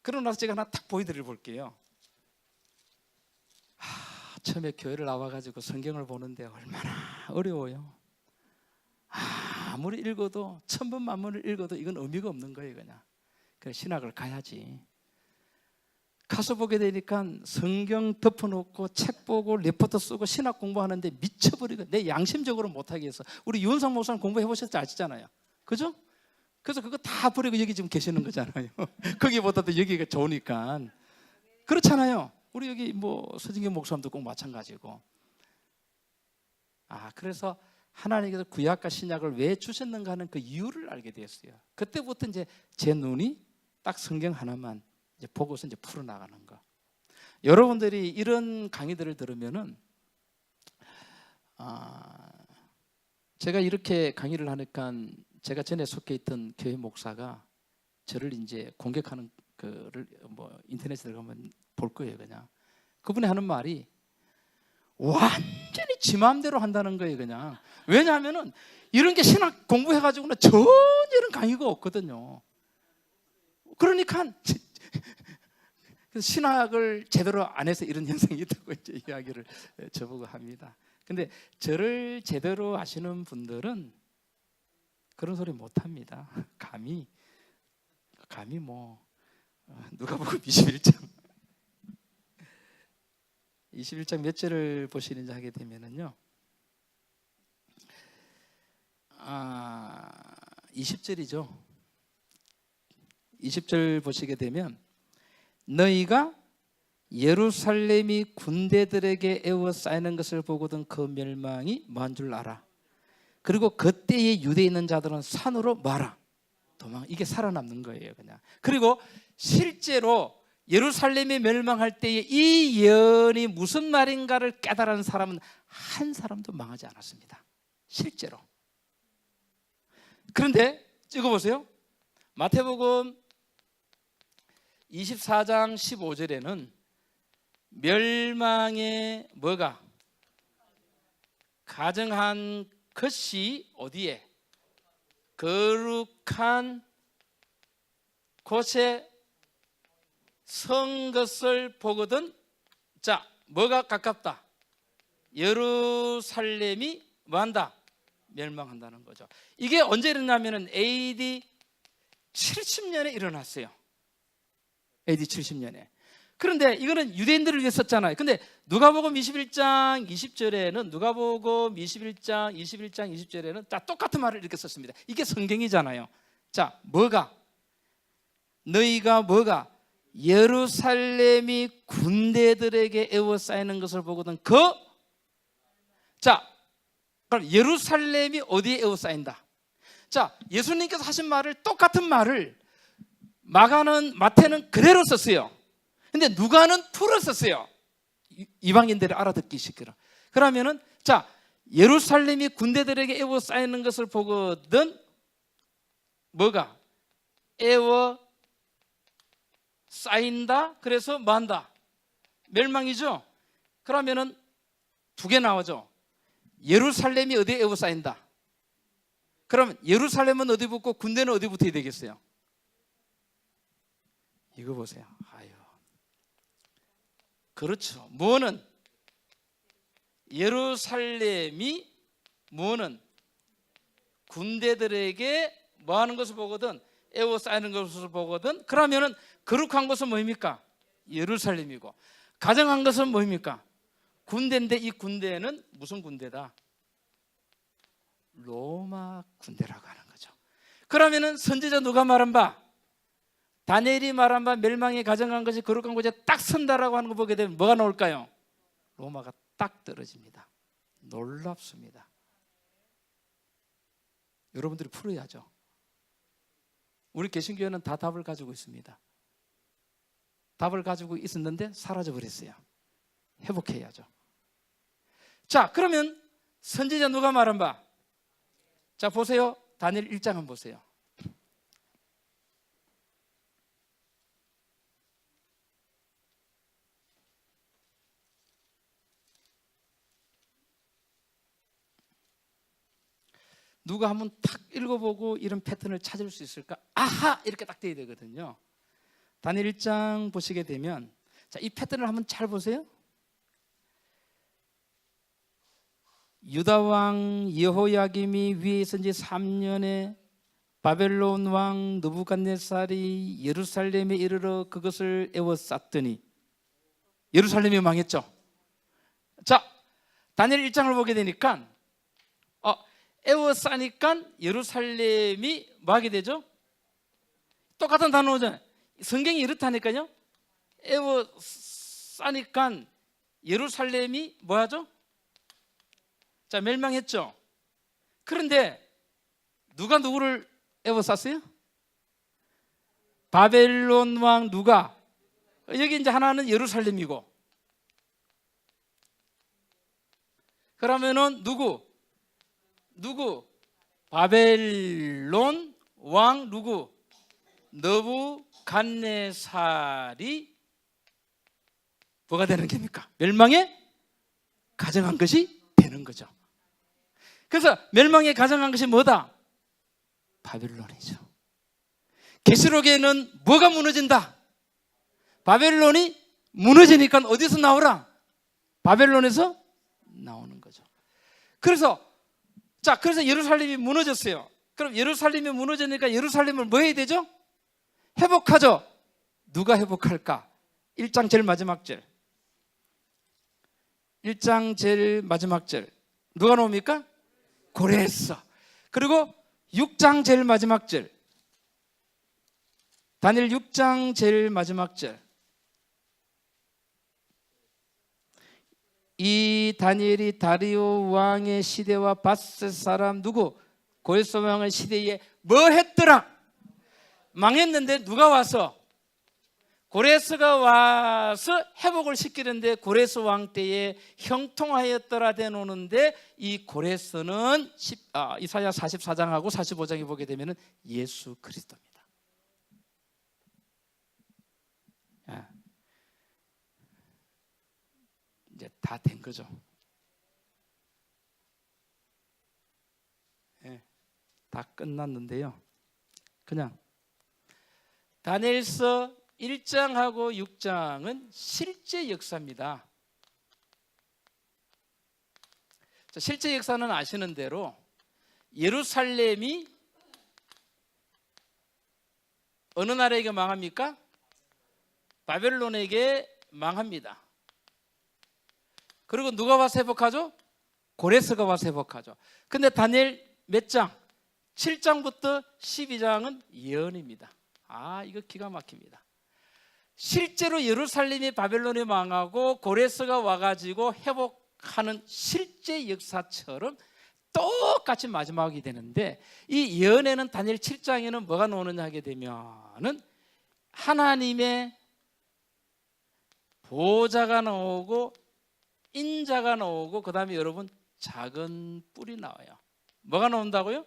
그러고 나서 제가 하나 딱 보여드려 볼게요. 처음에 교회를 나와가지고 성경을 보는데 얼마나 어려워요. 아무리 읽어도 1000번 만번을 읽어도 이건 의미가 없는 거예요. 그냥 신학을 가야지. 가서 보게 되니까 성경 덮어놓고 책 보고 레포트 쓰고 신학 공부하는데 미쳐버리고 내 양심적으로 못하게 해서. 우리 유은상 목사님 공부해 보셨지 아시잖아요, 그죠? 그래서 그거 다 버리고 여기 지금 계시는 거잖아요. 거기보다도 여기가 좋으니까. 그렇잖아요. 우리 여기 뭐 서진경 목사님도 꼭 마찬가지고. 그래서 하나님께서 구약과 신약을 왜 주셨는가 하는 그 이유를 알게 되었어요. 그때부터 이제 제 눈이 딱 성경 하나만 이제 보고서 이제 풀어나가는 거. 여러분들이 이런 강의들을 들으면은 제가 이렇게 강의를 하니까 제가 전에 속해 있던 교회 목사가 저를 이제 공격하는 거를 뭐 인터넷에 들어가면 볼 거예요. 그냥 그분이 하는 말이 완전히 지 마음대로 한다는 거예요. 그냥 왜냐하면은 이런 게 신학 공부해가지고는 전혀 이런 강의가 없거든요. 그러니까 신학을 제대로 안 해서 이런 현상이 있다고 이제 이야기를 저보고 합니다. 근데 저를 제대로 아시는 분들은 그런 소리 못 합니다. 감히 뭐 누가복음 21장 몇 절을 보시는지 하게 되면은요, 20절이죠. 20절 보시게 되면 너희가 예루살렘이 군대들에게 에워싸이는 것을 보거든 그 멸망이 뭐한 줄 알아. 그리고 그때에 유대에 있는 자들은 산으로 마라. 도망. 이게 살아남는 거예요. 그냥. 그리고 실제로 예루살렘이 멸망할 때에 이 예언이 무슨 말인가를 깨달은 사람은 한 사람도 망하지 않았습니다. 실제로. 그런데 읽어보세요. 마태복음 24장 15절에는 멸망의 뭐가 가정한 것이 어디에? 거룩한 곳에 선 것을 보거든. 자, 뭐가 가깝다? 예루살렘이 뭐한다? 멸망한다는 거죠. 이게 언제 일어나면은 AD 70년에 일어났어요. AD 70년에. 그런데 이거는 유대인들을 위해 썼잖아요. 근데 누가복음 21장 20절에는 누가복음 21장 20절에는 자, 똑같은 말을 이렇게 썼습니다. 이게 성경이잖아요. 자, 뭐가? 너희가 뭐가? 예루살렘이 군대들에게 에워싸이는 것을 보거든 자, 그럼 예루살렘이 어디에 에워싸인다? 자, 예수님께서 하신 말을 똑같은 말을 마태는 그대로 썼어요. 근데 누가는 풀어 썼어요. 이방인들이 알아듣기 쉽게. 그러면은 자, 예루살렘이 군대들에게 에워싸이는 것을 보거든 뭐가? 에워싸인다. 그래서 뭐한다? 멸망이죠. 그러면은 두 개 나오죠. 예루살렘이 어디에 에워싸인다? 그러면 예루살렘은 어디 붙고 군대는 어디 붙어야 되겠어요? 이거 보세요. 그렇죠. 뭐는? 예루살렘이 뭐는? 군대들에게 뭐 하는 것을 보거든? 에워싸이는 것을 보거든. 그러면은 거룩한 것은 뭐입니까? 예루살렘이고, 가정한 것은 뭐입니까? 군대인데 이 군대는 무슨 군대다? 로마 군대라고 하는 거죠. 그러면은 선지자 누가 말한 바? 다니엘이 말한 바 멸망에 가정한 것이 거룩한 곳에 딱 선다라고 하는 거 보게 되면 뭐가 나올까요? 로마가 딱 떨어집니다. 놀랍습니다. 여러분들이 풀어야죠. 우리 개신교회는 다 답을 가지고 있습니다. 답을 가지고 있었는데 사라져버렸어요. 회복해야죠. 자, 그러면 선지자 누가 말한 바? 자, 보세요. 다니엘 1장 한번 보세요. 누가 한번 탁 읽어보고 이런 패턴을 찾을 수 있을까? 아하! 이렇게 딱 돼야 되거든요. 다니엘 1장 보시게 되면 자, 이 패턴을 한번 잘 보세요. 유다 왕 여호야김이 위에 있은 지 3년에 바벨론 왕 느부갓네살이 예루살렘에 이르러 그것을 에워쌌더니 예루살렘이 망했죠. 자, 다니엘 1장을 보게 되니까 에워싸니까 예루살렘이 뭐 하게 되죠? 똑같은 단어죠. 성경이 이렇다니까요. 에워싸니까 예루살렘이 뭐 하죠? 자, 멸망했죠. 그런데 누가 누구를 에워쌌어요? 바벨론 왕 누가? 여기 이제 하나는 예루살렘이고, 그러면은 누구? 바벨론 왕 누구? 느부갓네살이 뭐가 되는 겁니까? 멸망에 가정한 것이 되는 거죠. 그래서 멸망에 가정한 것이 뭐다? 바벨론이죠. 계시록에는 뭐가 무너진다? 바벨론이 무너지니까 어디서 나오라? 바벨론에서 나오는 거죠. 그래서 예루살렘이 무너졌어요. 그럼 예루살렘이 무너지니까 예루살렘을 뭐 해야 되죠? 회복하죠. 누가 회복할까? 1장 제일 마지막 절. 1장 제일 마지막 절. 누가 나옵니까? 고레스. 그리고 6장 제일 마지막 절. 다니엘 6장 제일 마지막 절. 이 다니엘이 다리오 왕의 시대와 밧셋 사람 누구? 고레스 왕의 시대에 뭐 했더라? 망했는데 누가 와서? 고레스가 와서 회복을 시키는데 고레스 왕 때에 형통하였더라 되노는데 이 고레스는 이사야 44장하고 45장에 보게 되면 예수 그리스도입니다. 이제 다 된 거죠. 다 끝났는데요. 그냥 다니엘서 1장하고 6장은 실제 역사입니다. 실제 역사는 아시는 대로 예루살렘이 어느 나라에게 망합니까? 바벨론에게 망합니다. 그리고 누가 와서 회복하죠? 고레스가 와서 회복하죠. 근데 다니엘 몇 장? 7장부터 12장은 예언입니다. 이거 기가 막힙니다. 실제로 예루살렘이 바벨론에 망하고 고레스가 와가지고 회복하는 실제 역사처럼 똑같이 마지막이 되는데, 이 예언에는 다니엘 7장에는 뭐가 나오느냐 하게 되면은 하나님의 보호자가 나오고 인자가 나오고, 그 다음에 여러분 작은 뿔이 나와요. 뭐가 나온다고요?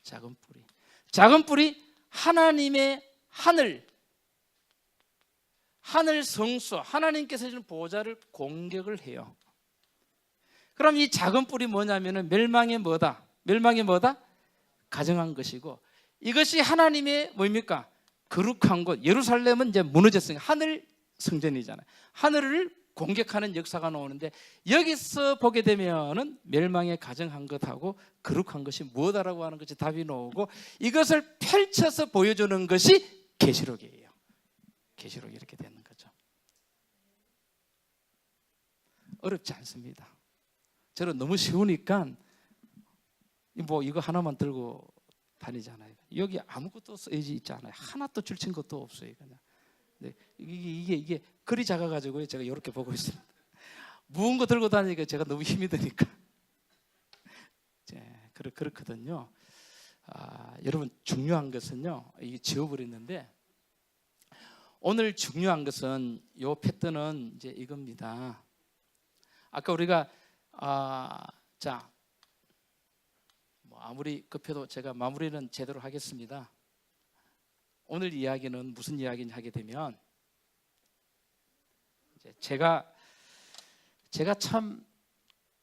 작은 뿔이. 작은 뿔이 하나님의 하늘 성소, 하나님께서 주는 보호자를 공격을 해요. 그럼 이 작은 뿔이 뭐냐면은 멸망의 뭐다? 가정한 것이고, 이것이 하나님의 뭡니까? 거룩한 곳. 예루살렘은 이제 무너졌으니까 하늘 성전이잖아요. 하늘을 공격하는 역사가 나오는데, 여기서 보게 되면은 멸망에 가정한 것하고 거룩한 것이 무엇이라고 하는 것이 답이 나오고, 이것을 펼쳐서 보여주는 것이 계시록이에요. 계시록이 이렇게 되는 거죠. 어렵지 않습니다. 저는 너무 쉬우니까 뭐 이거 하나만 들고 다니잖아요. 여기 아무것도 써있지 있잖아요. 하나도 줄친 것도 없어요. 그냥. 네, 이게 글이 작아가지고 제가 이렇게 보고 있습니다. 무거운 거 들고 다니니까 제가 너무 힘이 드니까. 그렇거든요. 여러분, 중요한 것은요, 이게 지워버렸는데, 오늘 중요한 것은 요 패턴은 이제 이겁니다. 아까 우리가 아무리 급해도 제가 마무리는 제대로 하겠습니다. 오늘 이야기는 무슨 이야기냐 하게 되면, 제가 참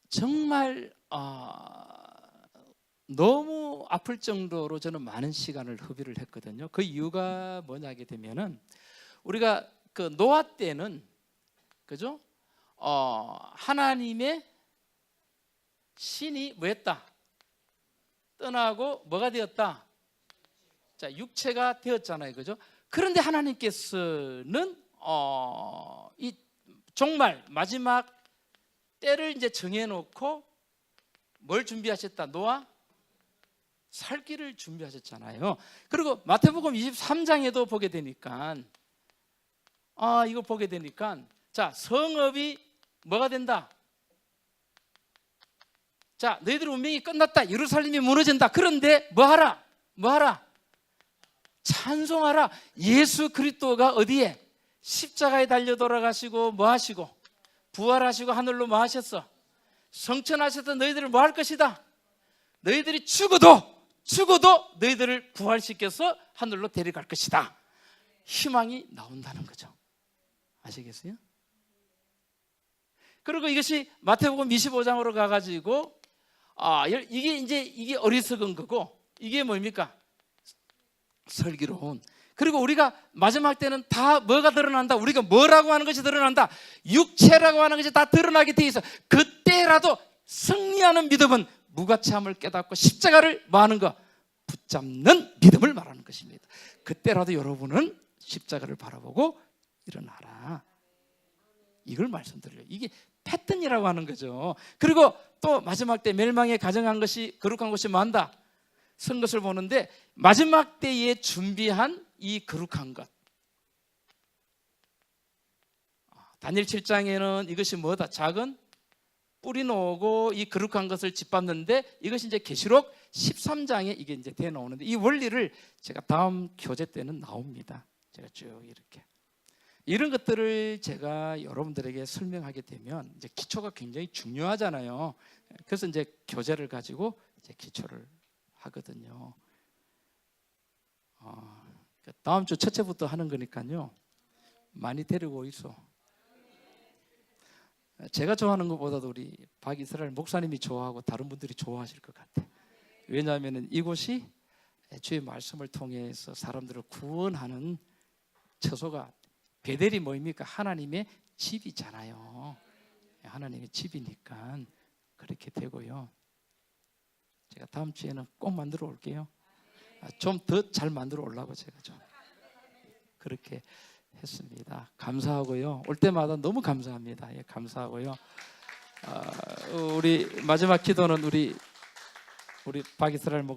정말 너무 아플 정도로 저는 많은 시간을 허비를 했거든요. 그 이유가 뭐냐 하게 되면은, 우리가 그 노아 때는, 그죠? 하나님의 신이 뭐 했다? 떠나고 뭐가 되었다? 자, 육체가 되었잖아요. 그죠? 그런데 하나님께서는 이 종말 마지막 때를 이제 정해놓고 뭘 준비하셨다? 노아 살 길을 준비하셨잖아요. 그리고 마태복음 23장에도 보게 되니까 이거 보게 되니까 자, 성읍이 뭐가 된다? 자, 너희들 운명이 끝났다. 예루살렘이 무너진다. 그런데 뭐 하라? 뭐 하라? 찬송하라. 예수 그리스도가 어디에? 십자가에 달려 돌아가시고 뭐 하시고? 부활하시고 하늘로 뭐 하셨어? 성천하셔서 너희들을 뭐 할 것이다? 너희들이 죽어도 너희들을 부활시켜서 하늘로 데려갈 것이다. 희망이 나온다는 거죠. 아시겠어요? 그리고 이것이 마태복음 25장으로 가가지고 이게 어리석은 거고 이게 뭡니까? 슬기로운. 그리고 우리가 마지막 때는 다 뭐가 드러난다? 우리가 뭐라고 하는 것이 드러난다? 육체라고 하는 것이 다 드러나게 돼 있어. 그때라도 승리하는 믿음은 무가치함을 깨닫고 십자가를 뭐 하는 거? 붙잡는 믿음을 말하는 것입니다. 그때라도 여러분은 십자가를 바라보고 일어나라. 이걸 말씀드려요. 이게 패턴이라고 하는 거죠. 그리고 또 마지막 때 멸망에 가정한 것이 거룩한 것이 뭐한다? 선 것을 보는데 마지막 때에 준비한 이 거룩한 것. 다니엘 7장에는 이것이 뭐다? 작은 뿌리 놓고 이 거룩한 것을 짓밟는데 이것이 이제 계시록 13장에 이게 이제 돼 나오는데 이 원리를 제가 다음 교재 때는 나옵니다. 제가 쭉 이렇게 이런 것들을 제가 여러분들에게 설명하게 되면 이제 기초가 굉장히 중요하잖아요. 그래서 이제 교재를 가지고 이제 기초를 하거든요. 다음 주 첫째부터 하는 거니까요. 많이 데리고 있어. 제가 좋아하는 것보다도 우리 박이스라엘 목사님이 좋아하고 다른 분들이 좋아하실 것 같아. 왜냐하면 이곳이 주의 말씀을 통해서 사람들을 구원하는 처소가 베델이 뭐입니까? 하나님의 집이잖아요. 하나님의 집이니까 그렇게 되고요. 제가 다음 주에는 꼭 만들어 올게요. 좀 더 잘 만들어 오려고 제가 좀 그렇게 했습니다. 감사하고요. 올 때마다 너무 감사합니다. 예, 감사하고요. 우리 마지막 기도는 우리 박이스라엘 목